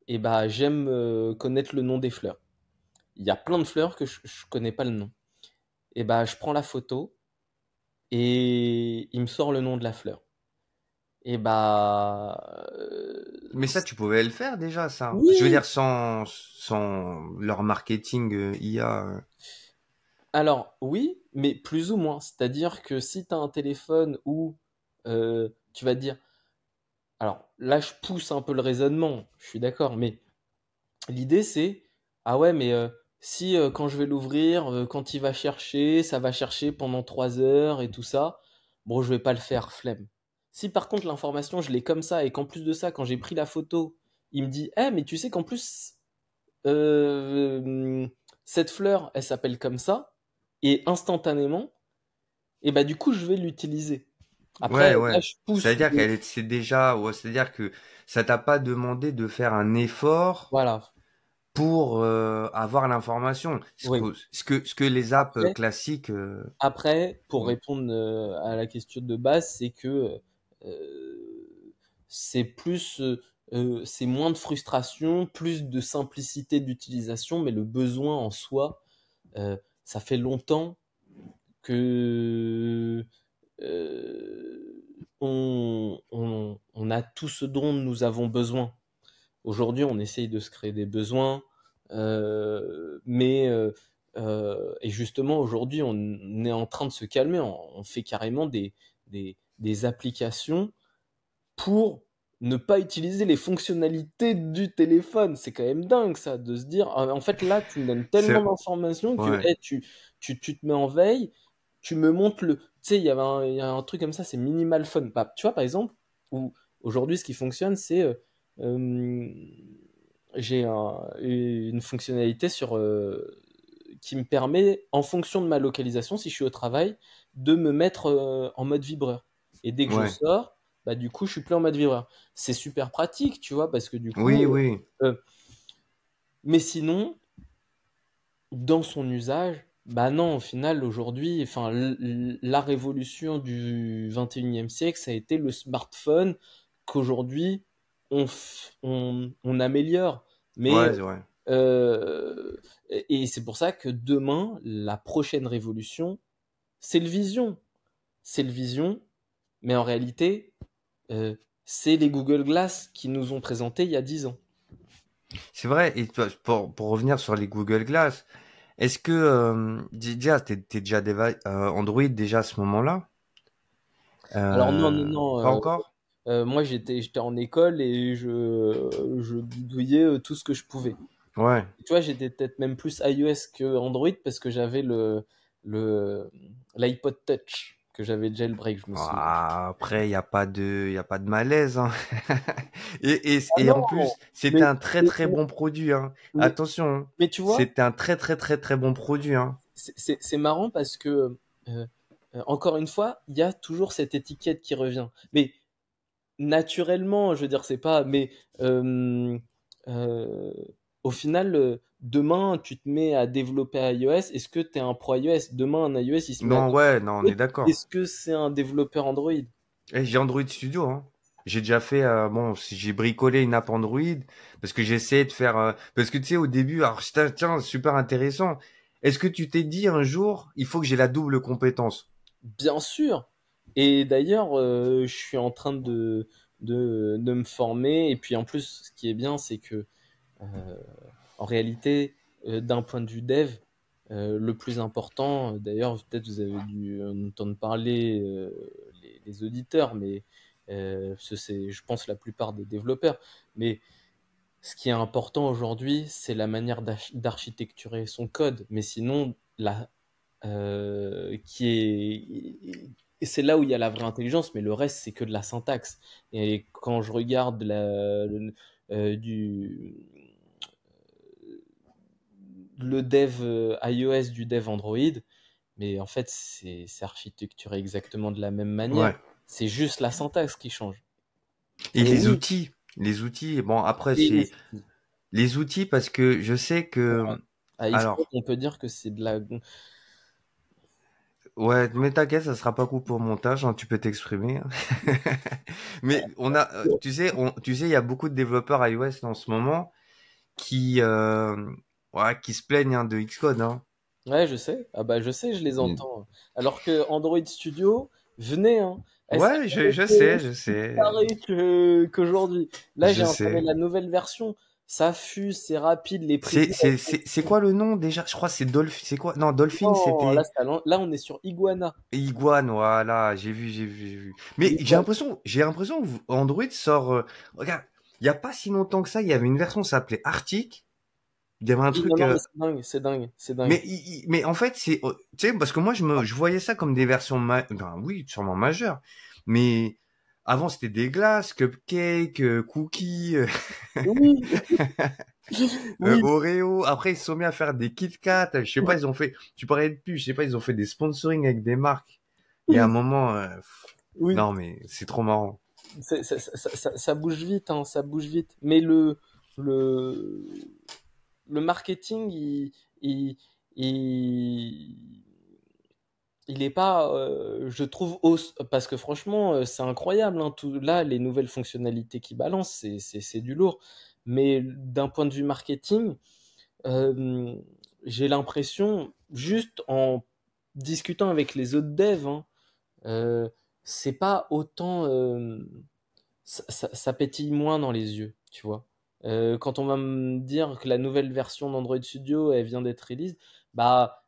et bah j'aime connaître le nom des fleurs. Il y a plein de fleurs que je connais pas le nom. Et bah je prends la photo et il me sort le nom de la fleur. Et bah Mais ça, tu pouvais le faire déjà, ça. Je veux oui. dire, sans leur marketing IA. Alors oui, mais plus ou moins. C'est-à-dire que si tu as un téléphone où tu vas te dire, alors là je pousse un peu le raisonnement, je suis d'accord, mais l'idée c'est, ah ouais, mais si quand je vais l'ouvrir, quand il va chercher, ça va chercher pendant 3 heures et tout ça, bon, je vais pas le faire, flemme. Si par contre l'information, je l'ai comme ça et qu'en plus de ça, quand j'ai pris la photo, il me dit, eh, mais tu sais qu'en plus, euh, cette fleur, elle s'appelle comme ça, et instantanément, et bah du coup, je vais l'utiliser. Après, Ouais, là, ouais. je pousse. C'est-à-dire c'est déjà, ouais, c'est-à-dire que ça t'a pas demandé de faire un effort Voilà. pour avoir l'information. Oui. Ce que les apps Après, classiques Après, pour font. répondre à la question de base, c'est que c'est plus, c'est moins de frustration, plus de simplicité d'utilisation, mais le besoin en soi, ça fait longtemps que on a tout ce dont nous avons besoin. Aujourd'hui, on essaye de se créer des besoins, mais et justement, aujourd'hui, on est en train de se calmer. On fait carrément des applications pour ne pas utiliser les fonctionnalités du téléphone. C'est quand même dingue ça, de se dire, en fait là, tu me donnes tellement C'est, d'informations que ouais, hey, tu te mets en veille, tu me montres le... Tu sais, il y a un truc comme ça, c'est Minimal Phone. Bah, tu vois, par exemple, où aujourd'hui, ce qui fonctionne, c'est... euh, j'ai une fonctionnalité qui me permet, en fonction de ma localisation, si je suis au travail, de me mettre en mode vibreur. Et dès que je ouais. sors, bah, du coup, je suis plus en mode vibreur. C'est super pratique, tu vois, parce que du Oui, coup, oui. mais sinon, dans son usage, bah non, au final, aujourd'hui, enfin, la révolution du 21e siècle, ça a été le smartphone qu'aujourd'hui, on améliore. Mais Ouais, c'est vrai. euh, et c'est pour ça que demain, la prochaine révolution, c'est le Vision. C'est le Vision, mais en réalité, euh, c'est les Google Glass qui nous ont présenté il y a 10 ans. C'est vrai. Et pour revenir sur les Google Glass, est-ce que déjà t'es déjà Android déjà à ce moment-là? Alors non, non, non. Pas encore? Moi, j'étais en école et je bidouillais tout ce que je pouvais. Ouais. Tu vois, j'étais peut-être même plus iOS que Android parce que j'avais le, l'iPod Touch que j'avais jailbreak, je me souviens. Ah, après, y a pas de malaise, hein. Ah Et en non, plus, c'était mais, un très mais, très bon produit, hein. mais, Attention, hein. mais tu vois, C'était un très très très très bon produit, hein. c'est marrant parce que, euh, encore une fois, il y a toujours cette étiquette qui revient. Mais naturellement, je veux dire, c'est pas. Mais euh, euh, au final, demain, tu te mets à développer iOS. Est-ce que tu es un pro iOS? Demain, un iOS, il se met à Non, ouais, non, on est développer. d'accord. Est-ce que c'est un développeur Android? Eh, j'ai Android Studio, hein. J'ai déjà fait, bon, j'ai bricolé une app Android parce que j'essayais de faire, parce que tu sais, au début, alors, tiens, super intéressant. Est-ce que tu t'es dit un jour, il faut que j'ai la double compétence? Bien sûr. Et d'ailleurs, je suis en train de me former. Et puis en plus, ce qui est bien, c'est que euh, en réalité, d'un point de vue dev, le plus important, d'ailleurs, peut-être vous avez dû en entendre parler les auditeurs, mais parce que c'est, je pense, la plupart des développeurs. Mais ce qui est important aujourd'hui, c'est la manière d'architecturer son code. Mais sinon, qui est, et c'est là où il y a la vraie intelligence, mais le reste, c'est que de la syntaxe. Et quand je regarde du le dev iOS du dev Android, mais en fait, c'est architecturé exactement de la même manière. Ouais. C'est juste la syntaxe qui change. Et Et oui, les outils, bon, après, et c'est les outils parce que je sais que, à Xcode, alors, on peut dire que c'est de la... ouais, mais t'inquiète, ça sera pas coupé au montage, hein, tu peux t'exprimer, hein. Mais tu sais, il y a beaucoup de développeurs iOS en ce moment qui, ouais, qui se plaignent hein, de Xcode, hein. Ouais, je sais. Ah bah, je sais, je les Mm. entends. Alors que Android Studio, venez, hein. Elle serait Ouais, pas aussi je sais, carrée qu'aujourd'hui. Là, j'ai je installé sais. la nouvelle version. Ça fuse, c'est rapide, les previews. C'est quoi le nom déjà? Je crois que c'est Dolphin. C'est quoi? Non, Dolphin, Non, là, c'était là, on est sur Iguana. Iguane. Voilà, j'ai vu. Mais Iguana. j'ai l'impression que Android sort. Regarde, il y a pas si longtemps que ça, il y avait une version qui s'appelait Arctic. Il y avait un Oui, non, truc. non, mais c'est dingue, c'est dingue, c'est dingue. Mais en fait, c'est, tu sais, parce que moi, je voyais ça comme des versions, ben oui, sûrement majeures. Mais avant, c'était des glaces, cupcakes, cookies, Oui, oui, Oreo. Après, ils se sont mis à faire des Kit Kat. Je sais pas, ils ont fait, tu parlais de pub, je sais pas, ils ont fait des sponsoring avec des marques. Il y a un moment, oui. non, mais c'est trop marrant. Ça bouge vite, hein, ça bouge vite. Mais le, le marketing, il, il, il est pas, je trouve, parce que franchement, c'est incroyable, hein, tout, là, les nouvelles fonctionnalités qui balancent, c'est du lourd. Mais d'un point de vue marketing, euh, j'ai l'impression, juste en discutant avec les autres devs, hein, euh, c'est pas autant, ça pétille moins dans les yeux, tu vois. Quand on va me dire que la nouvelle version d'Android Studio, elle vient d'être release, bah,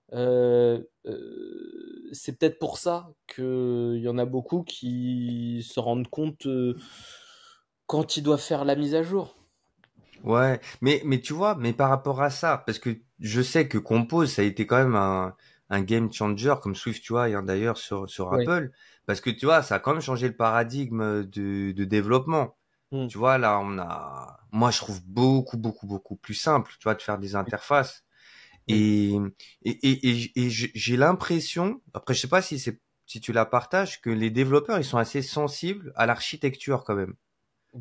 c'est peut-être pour ça qu'il y en a beaucoup qui se rendent compte quand ils doivent faire la mise à jour. Ouais, mais tu vois, mais par rapport à ça, parce que je sais que Compose, ça a été quand même un game changer, comme Swift UI, hein, d'ailleurs, sur Ouais. Apple, parce que tu vois, ça a quand même changé le paradigme de développement. Mm. Tu vois, là, moi, je trouve beaucoup plus simple, tu vois, de faire des interfaces. Oui, Et, et j'ai l'impression, après, je sais pas si tu la partages, que les développeurs, ils sont assez sensibles à l'architecture quand même.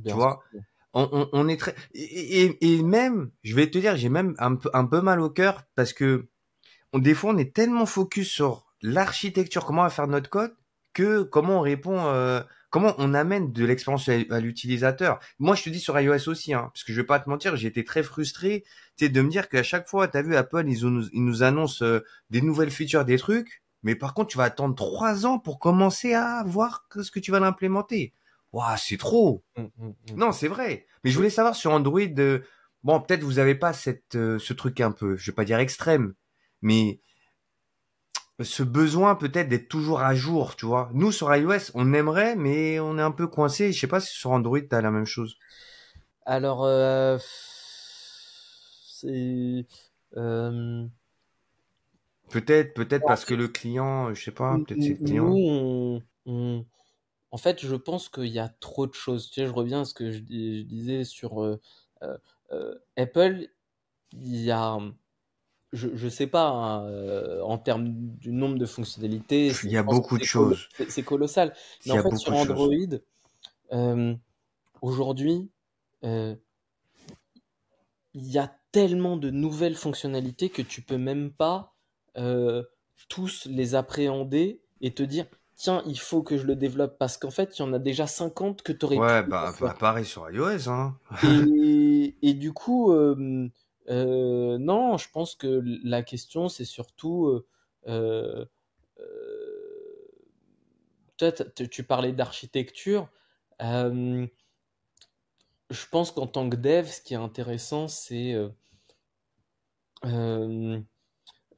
Tu bien vois, sûr. on est très et même, je vais te dire, j'ai même un peu mal au cœur parce que des fois on est tellement focus sur l'architecture, comment on va faire notre code, que comment on répond, comment on amène de l'expérience à l'utilisateur. Moi, je te dis sur iOS aussi, hein, parce que je vais pas te mentir, j'ai été très frustré, tu sais, de me dire qu'à chaque fois, t'as vu Apple, ils nous annoncent des nouvelles features, des trucs, mais par contre, tu vas attendre 3 ans pour commencer à voir ce que tu vas l'implémenter. Waouh, c'est trop. Mm, mm, mm. Non, c'est vrai. Mais je Oui. voulais savoir sur Android, bon, peut-être vous avez pas ce truc un peu, je vais pas dire extrême, mais ce besoin peut-être d'être toujours à jour, tu vois. Nous, sur iOS, on aimerait, mais on est un peu coincé. Je sais pas si sur Android, t'as la même chose. Alors, c'est euh, Peut-être en parce que fait, le client, je sais pas, peut-être c'est le nous, client. en fait, je pense qu'il y a trop de choses. Tu sais, je reviens à ce que je disais sur Apple. Il y a, je sais pas, hein, en termes du nombre de fonctionnalités, Il je y a pense que beaucoup de choses. c'est colossal. Mais Il y en a fait, beaucoup sur de Android, choses. euh, aujourd'hui, euh, il y a tellement de nouvelles fonctionnalités que tu peux même pas euh, tous les appréhender et te dire, tiens, il faut que je le développe parce qu'en fait, il y en a déjà 50 que tu aurais pu Ouais, faire. pareil sur iOS, hein. Et du coup, non, je pense que la question, c'est surtout, euh, euh, toi, tu parlais d'architecture. euh, je pense qu'en tant que dev, ce qui est intéressant, c'est euh,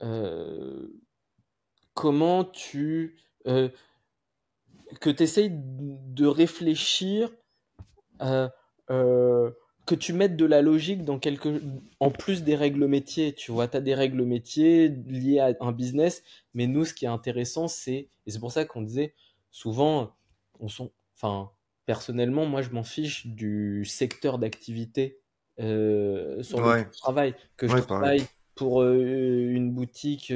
euh, comment euh, que tu essayes de réfléchir, euh, euh, que tu mettes de la logique en plus des règles métiers. Tu vois, tu as des règles métiers liées à un business, mais nous, ce qui est intéressant, et c'est pour ça qu'on disait souvent, enfin, personnellement, moi, je m'en fiche du secteur d'activité sur lequel Ouais, je travaille, que je ouais, pareil. travaille pour une boutique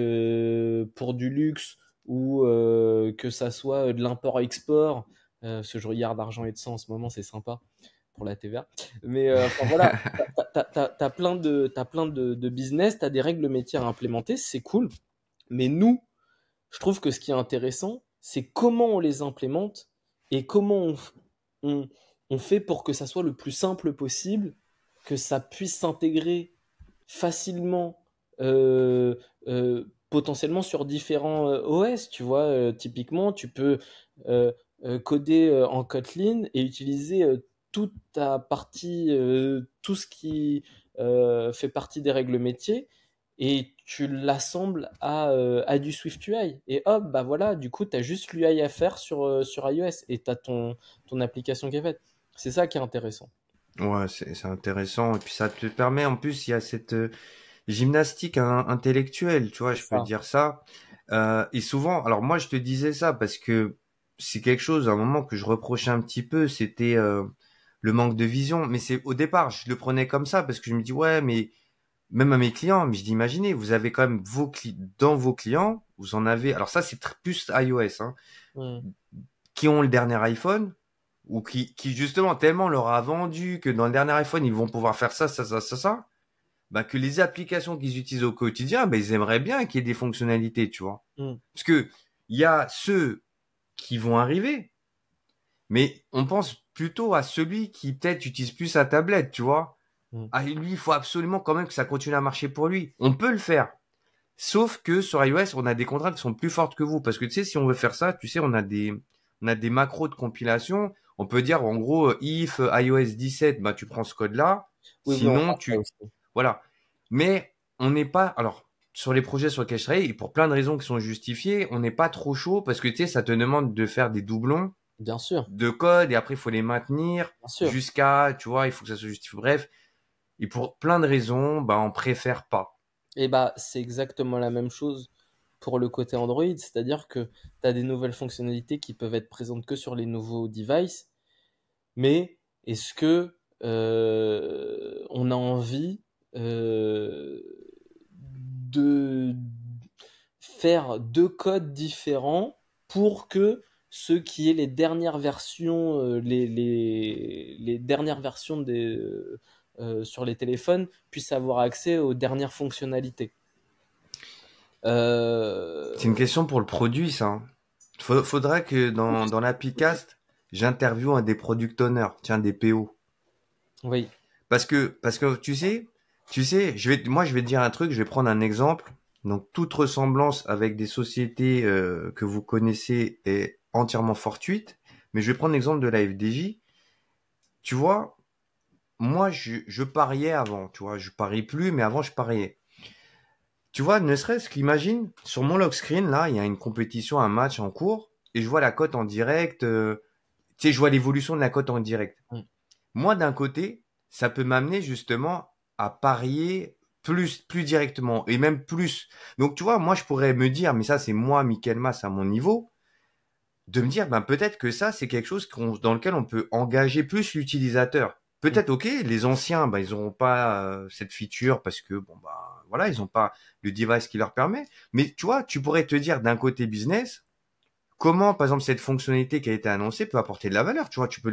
pour du luxe ou que ça soit de l'import-export, parce que je regarde Argent et de sang en ce moment, c'est sympa pour la TVA. Mais enfin voilà, t'as plein de business, t'as des règles métiers à implémenter, c'est cool. Mais nous, je trouve que ce qui est intéressant, c'est comment on les implémente et comment on, on fait pour que ça soit le plus simple possible, que ça puisse s'intégrer facilement, potentiellement sur différents OS. Tu vois, typiquement, tu peux coder en Kotlin et utiliser toute ta partie, tout ce qui fait partie des règles métiers et tu l'assembles à du SwiftUI. Et hop, bah voilà, du coup, tu as juste l'UI à faire sur iOS et tu as ton application qui est faite. C'est ça qui est intéressant. Ouais, c'est intéressant. Et puis ça te permet, en plus, il y a cette gymnastique intellectuelle, tu vois, C'est je peux ça. dire ça. Et souvent, alors moi, je te disais ça parce que c'est quelque chose, à un moment, que je reprochais un petit peu, c'était le manque de vision. Mais c'est au départ, je le prenais comme ça parce que je me dis, ouais, mais même à mes clients, mais je dis, imaginez, vous avez quand même dans vos clients, vous en avez, alors ça, c'est plus iOS, hein, Mm. qui ont le dernier iPhone ou qui justement tellement leur a vendu que dans le dernier iPhone, ils vont pouvoir faire ça, bah, que les applications qu'ils utilisent au quotidien, bah, ils aimeraient bien qu'il y ait des fonctionnalités, tu vois. Mm. Parce que il y a ceux qui vont arriver, mais on pense plutôt à celui qui peut-être utilise plus sa tablette, tu vois. Mm. Ah, lui, il faut absolument quand même que ça continue à marcher pour lui. On peut le faire. Sauf que sur iOS, on a des contraintes qui sont plus fortes que vous. Parce que tu sais, si on veut faire ça, tu sais, on a des macros de compilation. On peut dire, en gros, if iOS 17, bah, tu prends ce code-là. Oui, oui, on Sinon, a ça aussi. voilà. Mais on n'est pas, alors, sur les projets sur lesquels je travaille, et pour plein de raisons qui sont justifiées, on n'est pas trop chaud parce que tu sais, ça te demande de faire des doublons. Bien sûr, de code et après il faut les maintenir bien sûr. jusqu'à, tu vois, il faut que ça se justifie. Bref, et pour plein de raisons, bah, on préfère pas. Et bah, c'est exactement la même chose pour le côté Android, c'est-à-dire que tu as des nouvelles fonctionnalités qui peuvent être présentes que sur les nouveaux devices, mais est-ce que on a envie de faire deux codes différents pour que ceux qui aient les dernières versions, les dernières versions sur les téléphones puissent avoir accès aux dernières fonctionnalités. C'est une Euh, question pour le produit, ça, hein. Faudra que dans l'Appicast, j'interviewe un des product owners, tiens, des PO. oui, Parce que tu sais, moi, je vais te dire un truc, je vais prendre un exemple. Donc, toute ressemblance avec des sociétés que vous connaissez est entièrement fortuite. Mais je vais prendre l'exemple de la FDJ. Tu vois, moi, je pariais avant, tu vois, je parie plus, mais avant, je pariais. Tu vois, ne serait-ce qu'imagine, sur mon lock screen, là, il y a une compétition, un match en cours, et je vois la cote en direct, tu sais, je vois l'évolution de la cote en direct. mm, Moi, d'un côté, ça peut m'amener justement à parier plus directement, et même plus. Donc, tu vois, moi, je pourrais me dire, mais ça, c'est moi, Michael Mas, à mon niveau, de me dire, ben, peut-être que ça, c'est quelque chose dans lequel on peut engager plus l'utilisateur. mm. Peut-être, ok, les anciens, ben, ils n'auront pas cette feature parce que, bon, bah, voilà, ils n'ont pas le device qui leur permet. Mais tu vois, tu pourrais te dire d'un côté business, comment, par exemple, cette fonctionnalité qui a été annoncée peut apporter de la valeur. Tu vois, tu peux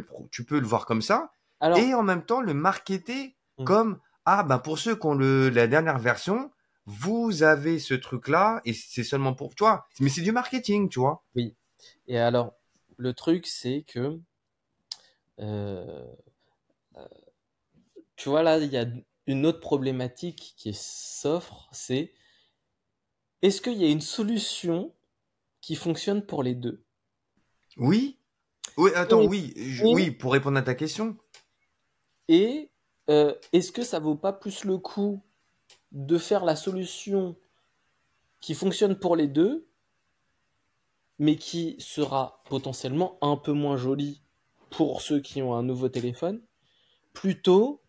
le voir comme ça, Alors, et en même temps le marketer mm, comme, ah, ben, pour ceux qui ont la dernière version, vous avez ce truc-là, et c'est seulement pour toi. Mais c'est du marketing, tu vois. oui. Et alors, le truc, c'est que, euh, tu vois, là, il y a une autre problématique qui s'offre, c'est est-ce qu'il y a une solution qui fonctionne pour les deux? Oui. Oui, attends, Et, oui, et, oui, pour répondre à ta question. et, est-ce que ça vaut pas plus le coup de faire la solution qui fonctionne pour les deux, mais qui sera potentiellement un peu moins jolie pour ceux qui ont un nouveau téléphone, plutôt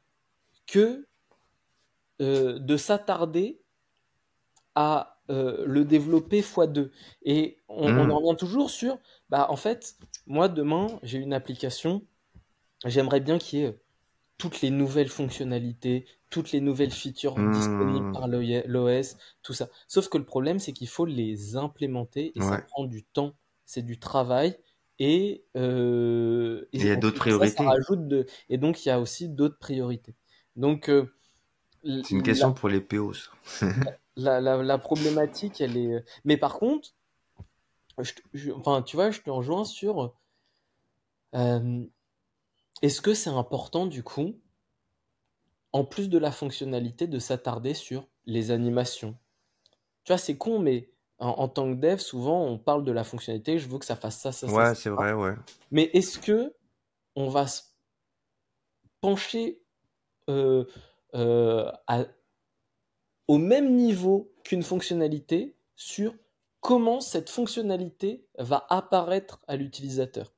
que de s'attarder à le développer x2. Et on en Hmm, revient toujours sur, bah, en fait, moi demain, j'ai une application, j'aimerais bien qu'il y ait toutes les nouvelles fonctionnalités, toutes les nouvelles features disponibles hmm, par l'OS, tout ça. Sauf que le problème, c'est qu'il faut les implémenter et ça ouais. prend du temps, c'est du travail Et il y a en d'autres plus de ça, ça priorités. rajoute de... Et donc, il y a aussi d'autres priorités. Donc, C'est une question pour les PO, ça. la problématique, elle est... Mais par contre, enfin, tu vois, je te rejoins sur euh, est-ce que c'est important du coup, en plus de la fonctionnalité, de s'attarder sur les animations? Tu vois, c'est con, mais en tant que dev, souvent on parle de la fonctionnalité, je veux que ça fasse ça, ça, ça, Ouais, ça. c'est vrai, ouais. Mais est-ce que on va se pencher euh, à au même niveau qu'une fonctionnalité sur comment cette fonctionnalité va apparaître à l'utilisateur.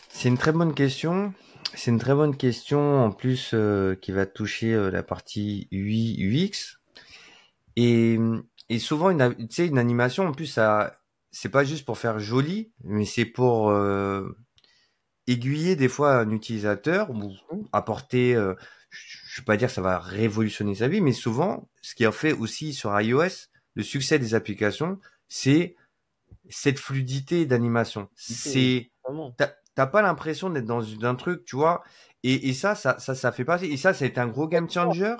C'est une très bonne question. C'est une très bonne question, en plus, qui va toucher la partie UI, UX. Et, et souvent, tu sais, une animation, en plus, ça, c'est pas juste pour faire joli, mais c'est pour aiguiller des fois un utilisateur ou Hmm. apporter, je vais pas dire que ça va révolutionner sa vie, mais souvent, ce qui a fait aussi sur iOS le succès des applications, c'est cette fluidité d'animation. Vraiment. T'as pas l'impression d'être dans un truc, tu vois. Et ça fait partie. Et ça a été un gros game changer.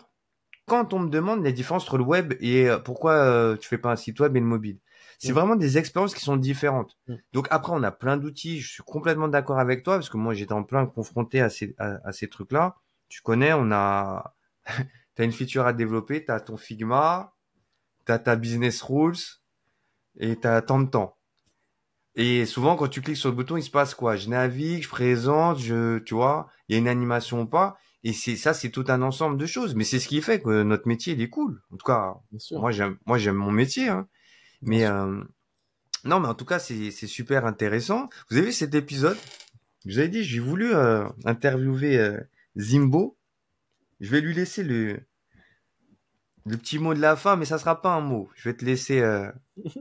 Quand on me demande les différences entre le web et pourquoi tu fais pas un site web et le mobile, c'est Hmm, vraiment des expériences qui sont différentes. hmm. Donc après, on a plein d'outils. Je suis complètement d'accord avec toi parce que moi, j'étais en plein confronté à ces trucs-là. Tu connais, t'as une feature à développer, t'as ton Figma, t'as ta business rules et t'as tant de temps. Et souvent, quand tu cliques sur le bouton, il se passe quoi? Je navigue, je présente, tu vois, il y a une animation ou pas. Et c'est tout un ensemble de choses. Mais c'est ce qui fait que notre métier, il est cool. En tout cas, Bien sûr, moi, j'aime mon métier, hein. bien Mais, sûr. Non, mais en tout cas, c'est super intéressant. Vous avez vu cet épisode? Je vous avais dit, j'ai voulu interviewer Zimbo. Je vais lui laisser le petit mot de la fin, mais ça sera pas un mot. Je vais te laisser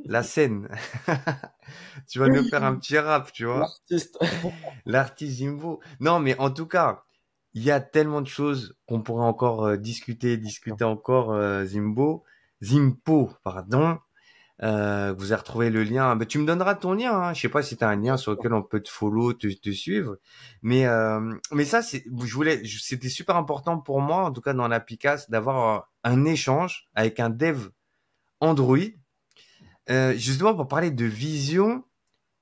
la scène. Tu vas nous faire un petit rap, tu vois. L'artiste. L'artiste Zimbo. Non, mais en tout cas, il y a tellement de choses qu'on pourrait encore discuter encore, Zimbo. Zimpo, pardon. Vous avez retrouvé le lien. Ben, tu me donneras ton lien. Hein. Je sais pas si tu as un lien sur lequel on peut te follow, te suivre. Mais ça, c'était super important pour moi, en tout cas dans l'Apicas, d'avoir un échange avec un dev Android, justement pour parler de vision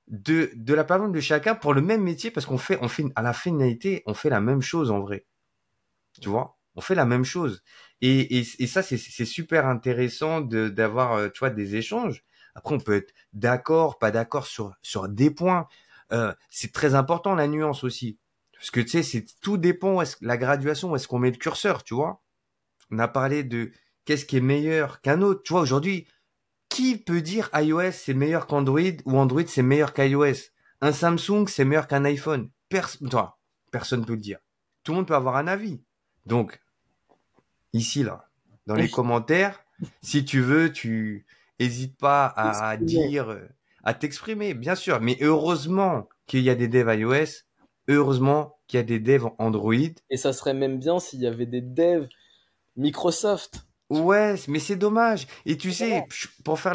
de la plateforme de chacun pour le même métier, parce qu'on fait à la finalité, on fait la même chose en vrai. Tu vois, on fait la même chose. Et ça, c'est super intéressant d'avoir, tu vois, des échanges. Après, on peut être d'accord, pas d'accord sur des points. C'est très important la nuance aussi, parce que tu sais, tout dépend la graduation, où est-ce qu'on met le curseur, tu vois. On a parlé de qu'est-ce qui est meilleur qu'un autre. Tu vois, aujourd'hui, qui peut dire iOS c'est meilleur qu'Android ou Android c'est meilleur qu'iOS? Un Samsung c'est meilleur qu'un iPhone? Personne peut le dire. Tout le monde peut avoir un avis. Donc, ici, là, dans les commentaires, si tu veux, tu hésites pas à Exprimé. dire, à t'exprimer, bien sûr. Mais heureusement qu'il y a des devs iOS, heureusement qu'il y a des devs Android. Et ça serait même bien s'il y avait des devs Microsoft. Ouais, mais c'est dommage. Et tu sais, pour faire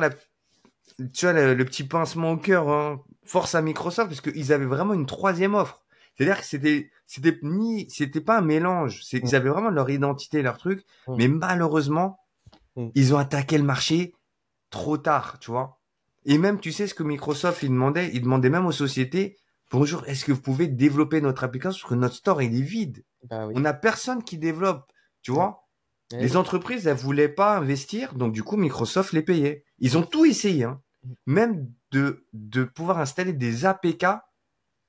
tu vois, le petit pincement au cœur, hein, force à Microsoft, parce qu'ils avaient vraiment une troisième offre. C'est-à-dire que c'était pas un mélange. Mm, Ils avaient vraiment leur identité, leur truc. mm, Mais malheureusement, mm. ils ont attaqué le marché trop tard, tu vois. Et même, tu sais ce que Microsoft, il demandait même aux sociétés, bonjour, est-ce que vous pouvez développer notre application parce que notre store, il est vide. Bah oui. On n'a personne qui développe, tu Ouais. vois. Eh Les oui. entreprises, elles voulaient pas investir, donc du coup, Microsoft les payait. Ils ont tout essayé, hein. Même de pouvoir installer des APK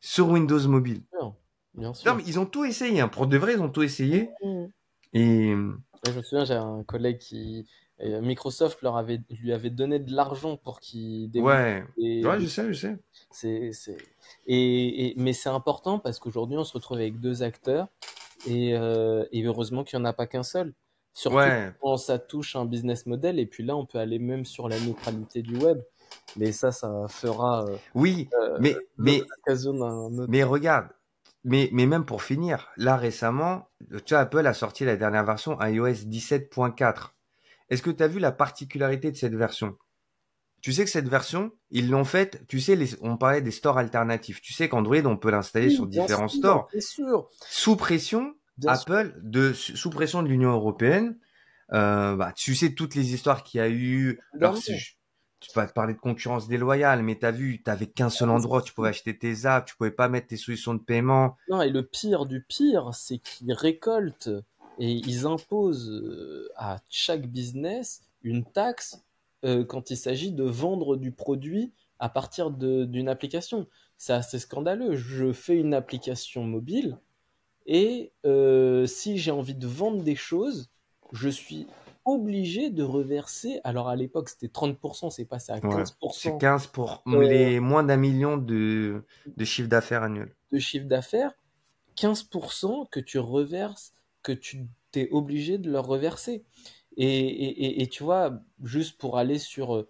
sur Windows Mobile. Bien, bien Non, sûr. mais ils ont tout essayé, hein. Pour de vrai, ils ont tout essayé. Mm. Et Ouais, je me souviens, j'ai un collègue qui Microsoft lui avait donné de l'argent pour qu'il développe ouais, ouais, des- je sais. c'est- mais c'est important parce qu'aujourd'hui on se retrouve avec deux acteurs et heureusement qu'il n'y en a pas qu'un seul. Surtout Ouais, quand ça touche un business model et puis là on peut aller même sur la neutralité du web. Mais ça fera oui, l'occasion d'un autre. mais regarde, mais même pour finir, là récemment, tu vois, Apple a sorti la dernière version iOS 17.4. Est-ce que tu as vu la particularité de cette version? Tu sais que cette version, ils l'ont faite, tu sais, on parlait des stores alternatifs. Tu sais qu'Android, on peut l'installer Oui, sur différents stores. bien sûr, Sous pression, bien sûr. Apple, sous pression de l'Union européenne, bah, tu sais toutes les histoires qu'il y a eu. Alors, Évidemment. tu peux pas te parler de concurrence déloyale, mais t'as vu, t'avais qu'un seul endroit où tu pouvais acheter tes apps, tu pouvais pas mettre tes solutions de paiement. Non, et le pire du pire, c'est qu'ils récoltent et ils imposent à chaque business une taxe quand il s'agit de vendre du produit à partir d'une application. C'est assez scandaleux. Je fais une application mobile et si j'ai envie de vendre des choses, je suis obligé de reverser. Alors à l'époque, c'était 30%, c'est passé à Ouais. C'est 15% 15 pour euh, les moins d'un million de chiffre d'affaires annuel. de chiffre d'affaires. 15% que tu reverses, que tu t'es obligé de leur reverser. Et tu vois, juste pour aller sur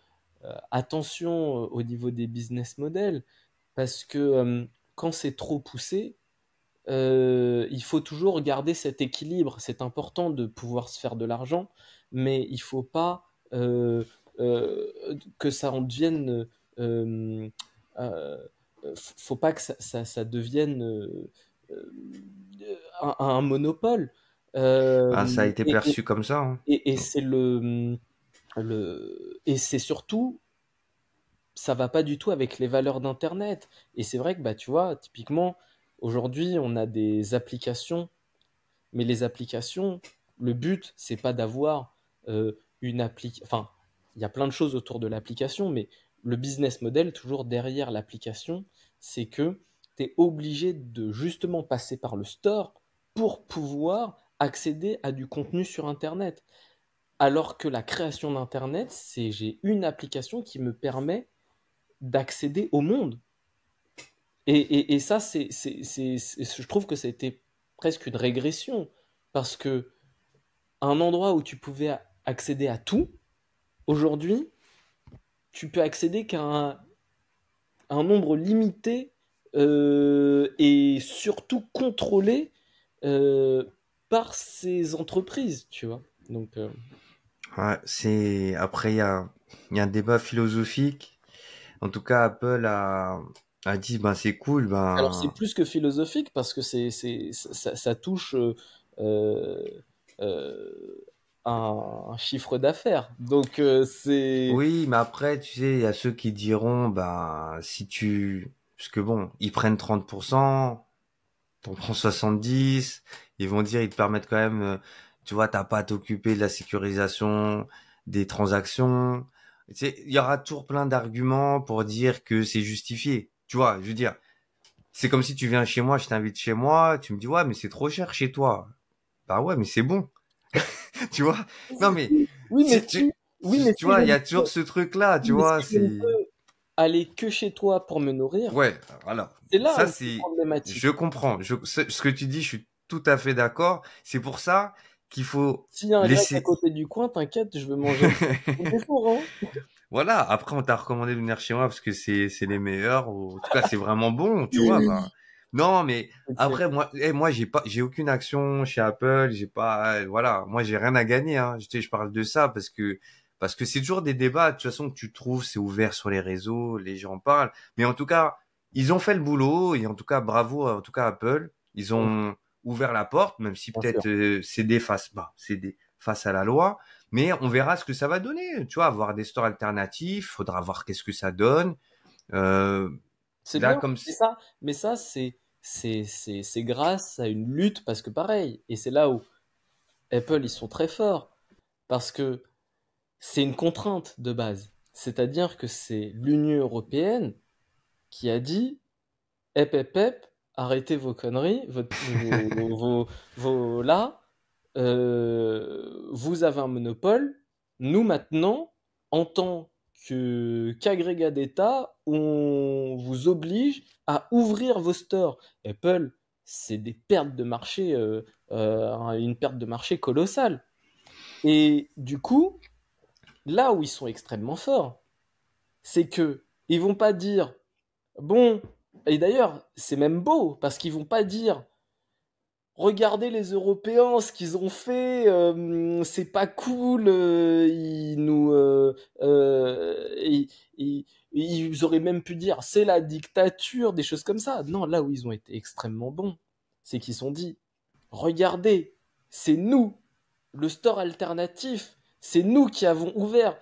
attention au niveau des business models, parce que quand c'est trop poussé, il faut toujours garder cet équilibre. C'est important de pouvoir se faire de l'argent, mais il faut pas euh, que ça en devienne. Euh, faut pas que ça devienne euh, un monopole. Ah, ça a Euh, été et et- perçu comme ça, hein. et c'est et c'est surtout, ça va pas du tout avec les valeurs d'Internet. Et c'est vrai que bah tu vois, typiquement, aujourd'hui, on a des applications, mais les applications, le but, c'est pas d'avoir une appli. Enfin, il y a plein de choses autour de l'application, mais le business model, toujours derrière l'application, c'est que tu es obligé de justement passer par le store pour pouvoir accéder à du contenu sur Internet. Alors que la création d'Internet, c'est j'ai une application qui me permet d'accéder au monde. Et ça, je trouve que c'était presque une régression. Parce que un endroit où tu pouvais accéder à tout, aujourd'hui, tu peux accéder qu'à un nombre limité et surtout contrôlé euh, par ces entreprises, tu vois. Donc, Ouais, après il y a un débat philosophique. En tout cas, Apple a dit ben c'est cool, alors c'est ben plus que philosophique parce que ça touche euh, euh, un chiffre d'affaires. Donc c'est oui, mais après tu sais, il y a ceux qui diront ben si tu parce que bon, ils prennent 30%, t'en prends 70, ils vont dire ils te permettent quand même tu vois, t'as pas à t'occuper de la sécurisation des transactions. Tu sais, il y aura toujours plein d'arguments pour dire que c'est justifié. Tu vois, je veux dire, c'est comme si tu viens chez moi, je t'invite chez moi, tu me dis ouais, mais c'est trop cher chez toi. Bah ouais, mais c'est bon. Tu vois? Non mais oui mais si si oui mais tu si je vois, il y ne a toujours ce truc là, tu oui, mais si vois, je ne c'est peux aller que chez toi pour me nourrir, ouais, voilà. c'est là Ça où c'est c'est problématique. je comprends. Ce que tu dis, je suis tout à fait d'accord. C'est pour ça qu'il faut S'il y a un grec à laisser côté du coin, t'inquiète, je veux manger des fours, hein. voilà, après on t'a recommandé de venir chez moi parce que c'est les meilleurs ou en tout cas c'est vraiment bon, tu vois, bah non, mais Ok. après moi j'ai aucune action chez Apple, j'ai pas voilà, moi j'ai rien à gagner hein. Je parle de ça parce que c'est toujours des débats de toute façon que tu trouves, c'est ouvert sur les réseaux, les gens en parlent, mais en tout cas, ils ont fait le boulot et en tout cas bravo en tout cas Apple, ils Ouais, ont ouvert la porte même si bien sûr. peut-être céder face à la loi. Mais on verra ce que ça va donner. Tu vois, avoir des stores alternatifs, faudra voir qu'est-ce que ça donne. Euh, C'est là, bien, comme mais ça c'est grâce à une lutte parce que pareil, et c'est là où Apple ils sont très forts parce que c'est une contrainte de base. C'est-à-dire que c'est l'Union européenne qui a dit hep, arrêtez vos conneries, là, vous avez un monopole. Nous, maintenant, en tant qu'agrégat d'État, on vous oblige à ouvrir vos stores. Apple, c'est des pertes de marché, une perte de marché colossale. Et du coup, là où ils sont extrêmement forts, c'est que ils vont pas dire bon, et d'ailleurs, c'est même beau parce qu'ils vont pas dire regardez les Européens, ce qu'ils ont fait, c'est pas cool, ils auraient même pu dire c'est la dictature, des choses comme ça. Non, là où ils ont été extrêmement bons, c'est qu'ils se sont dit regardez, c'est nous, le store alternatif, c'est nous qui avons ouvert.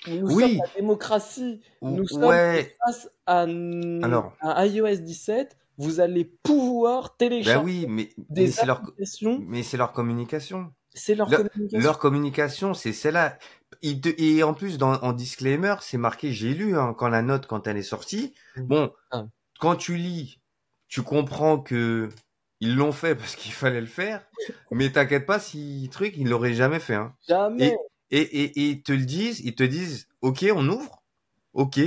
Nous sommes oui, la démocratie. Nous sommes ouais. face à, Alors, à iOS 17. Vous allez pouvoir ben télécharger oui, des applications. mais c'est leur communication. C'est leur communication. Leur communication, c'est celle-là. Et en plus, en disclaimer, c'est marqué, j'ai lu hein, quand la note, quand elle est sortie. Mhm. Bon, Ah, quand tu lis, tu comprends que ils l'ont fait parce qu'il fallait le faire, mais t'inquiète pas si truc, ils l'auraient jamais fait. Hein. jamais. Et ils te disent, ok, on ouvre, ok,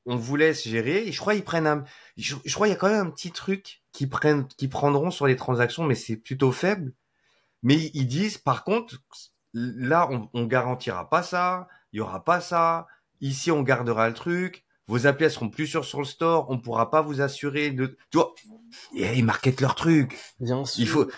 on vous laisse gérer. Et je crois ils prennent je crois il y a quand même un petit truc qui prendront sur les transactions, mais c'est plutôt faible. Mais ils disent, par contre, là, on garantira pas ça, il y aura pas ça. Ici, on gardera le truc. Vos applis elles seront plus sûres sur le store. On pourra pas vous assurer de. Tu vois, et ils marketent leur truc. Bien Il sûr. faut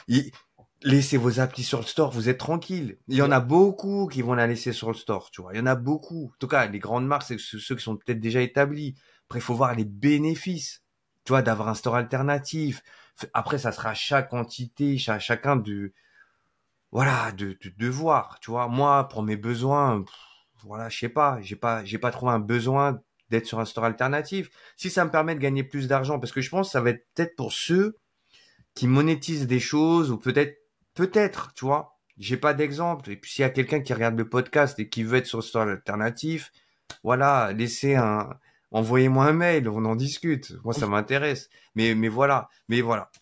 laissez vos applis sur le store. Vous êtes tranquille. Il y en Bien- a beaucoup qui vont la laisser sur le store. Tu vois, il y en a beaucoup. En tout cas, les grandes marques, c'est ceux qui sont peut-être déjà établis. Après, il faut voir les bénéfices. Tu vois, d'avoir un store alternatif. Après, ça sera chaque entité, chacun de voilà, de voir, tu vois. Moi, pour mes besoins, voilà, je sais pas, j'ai pas trouvé un besoin d'être sur un store alternatif. Si ça me permet de gagner plus d'argent, parce que je pense que ça va être peut-être pour ceux qui monétisent des choses, ou peut-être, tu vois. J'ai pas d'exemple. Et puis s'il y a quelqu'un qui regarde le podcast et qui veut être sur le store alternatif, voilà, envoyez-moi un mail, on en discute. Moi, ça m'intéresse. Mais voilà.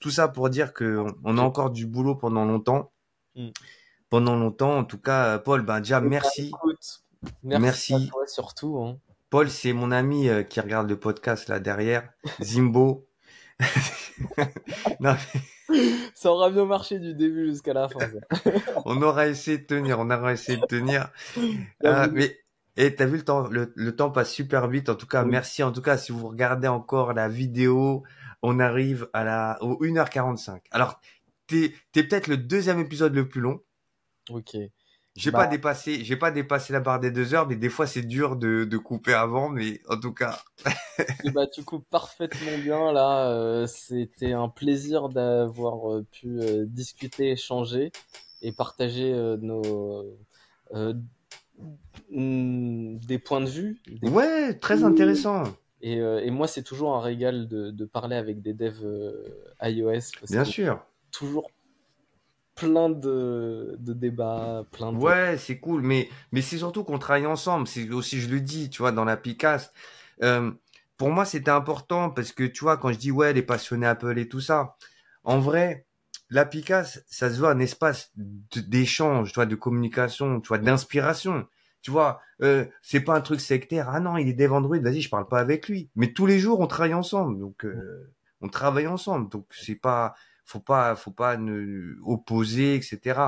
Tout ça pour dire que on a j'ai- encore du boulot pendant longtemps Mm. pendant longtemps. En tout cas, Paul, ben déjà Eh ben, merci, écoute, merci à merci. toi surtout, hein. Paul, c'est mon ami qui regarde le podcast là derrière. Zimbo. Non, Ça aura bien marché du début jusqu'à la fin, ça. on aura essayé de tenir, on aura essayé de tenir. Bienvenue. Mais et t'as vu le temps, le temps passe super vite. En tout cas, Oui. merci. En tout cas, si vous regardez encore la vidéo, on arrive au 1h45. Alors, t'es peut-être le deuxième épisode le plus long. Ok. J'ai Bah, pas dépassé la barre des 2 heures, mais des fois c'est dur de couper avant. Mais en tout cas, bah, tu coupes parfaitement bien là. C'était un plaisir d'avoir pu discuter, échanger et partager euh, des points de vue. ouais, très intéressant. Et moi, c'est toujours un régal de parler avec des devs iOS parce Bien que sûr. toujours plein de débats, plein de... Ouais, c'est cool, mais c'est surtout qu'on travaille ensemble. C'est aussi, je le dis, tu vois, dans la Picast. Euh, pour moi, c'était important parce que, tu vois, quand je dis, ouais, les passionnés Apple et tout ça, en vrai, la Picast, ça se veut un espace d'échange, tu vois, de communication, tu vois, d'inspiration. Tu vois, c'est pas un truc sectaire. Ah non, il est dev Android, vas-y, je parle pas avec lui. Mais tous les jours, on travaille ensemble. Donc, on travaille ensemble. Donc, c'est pas, faut pas opposer, etc.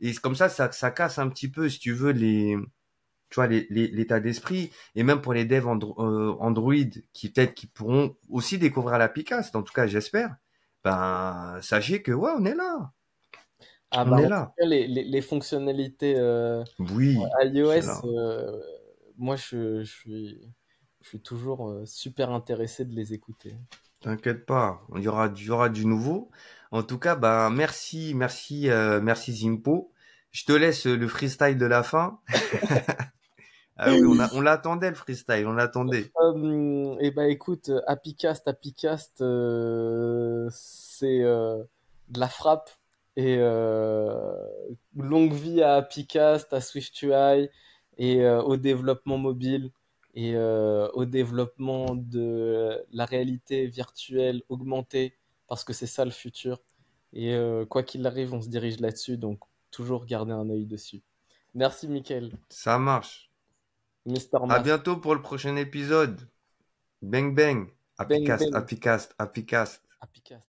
Et c'est comme ça casse un petit peu, si tu veux, tu vois, l'état d'esprit. Et même pour les devs Android qui pourront aussi découvrir la Picast, en tout cas, j'espère. Ben, sachez que, ouais, on est là. Ah On bah est en tout là. cas, les fonctionnalités Oui, c'est iOS, là. moi je suis toujours super intéressé de les écouter. T'inquiète pas. Il y aura du nouveau. En tout cas, ben, merci Zimpo. Je te laisse le freestyle de la fin. Ah oui, on l'attendait, le freestyle, on l'attendait. Et bah écoute, Happycast, c'est de la frappe et longue vie à Happycast, à SwiftUI et au développement mobile et au développement de la réalité virtuelle augmentée parce que c'est ça le futur. Et quoi qu'il arrive, on se dirige là-dessus, donc toujours garder un œil dessus. Merci, Mickaël. Ça marche. Mister À Mas. bientôt pour le prochain épisode. Bang bang. Bang Happycast, bang. Happycast, Happycast. Happycast.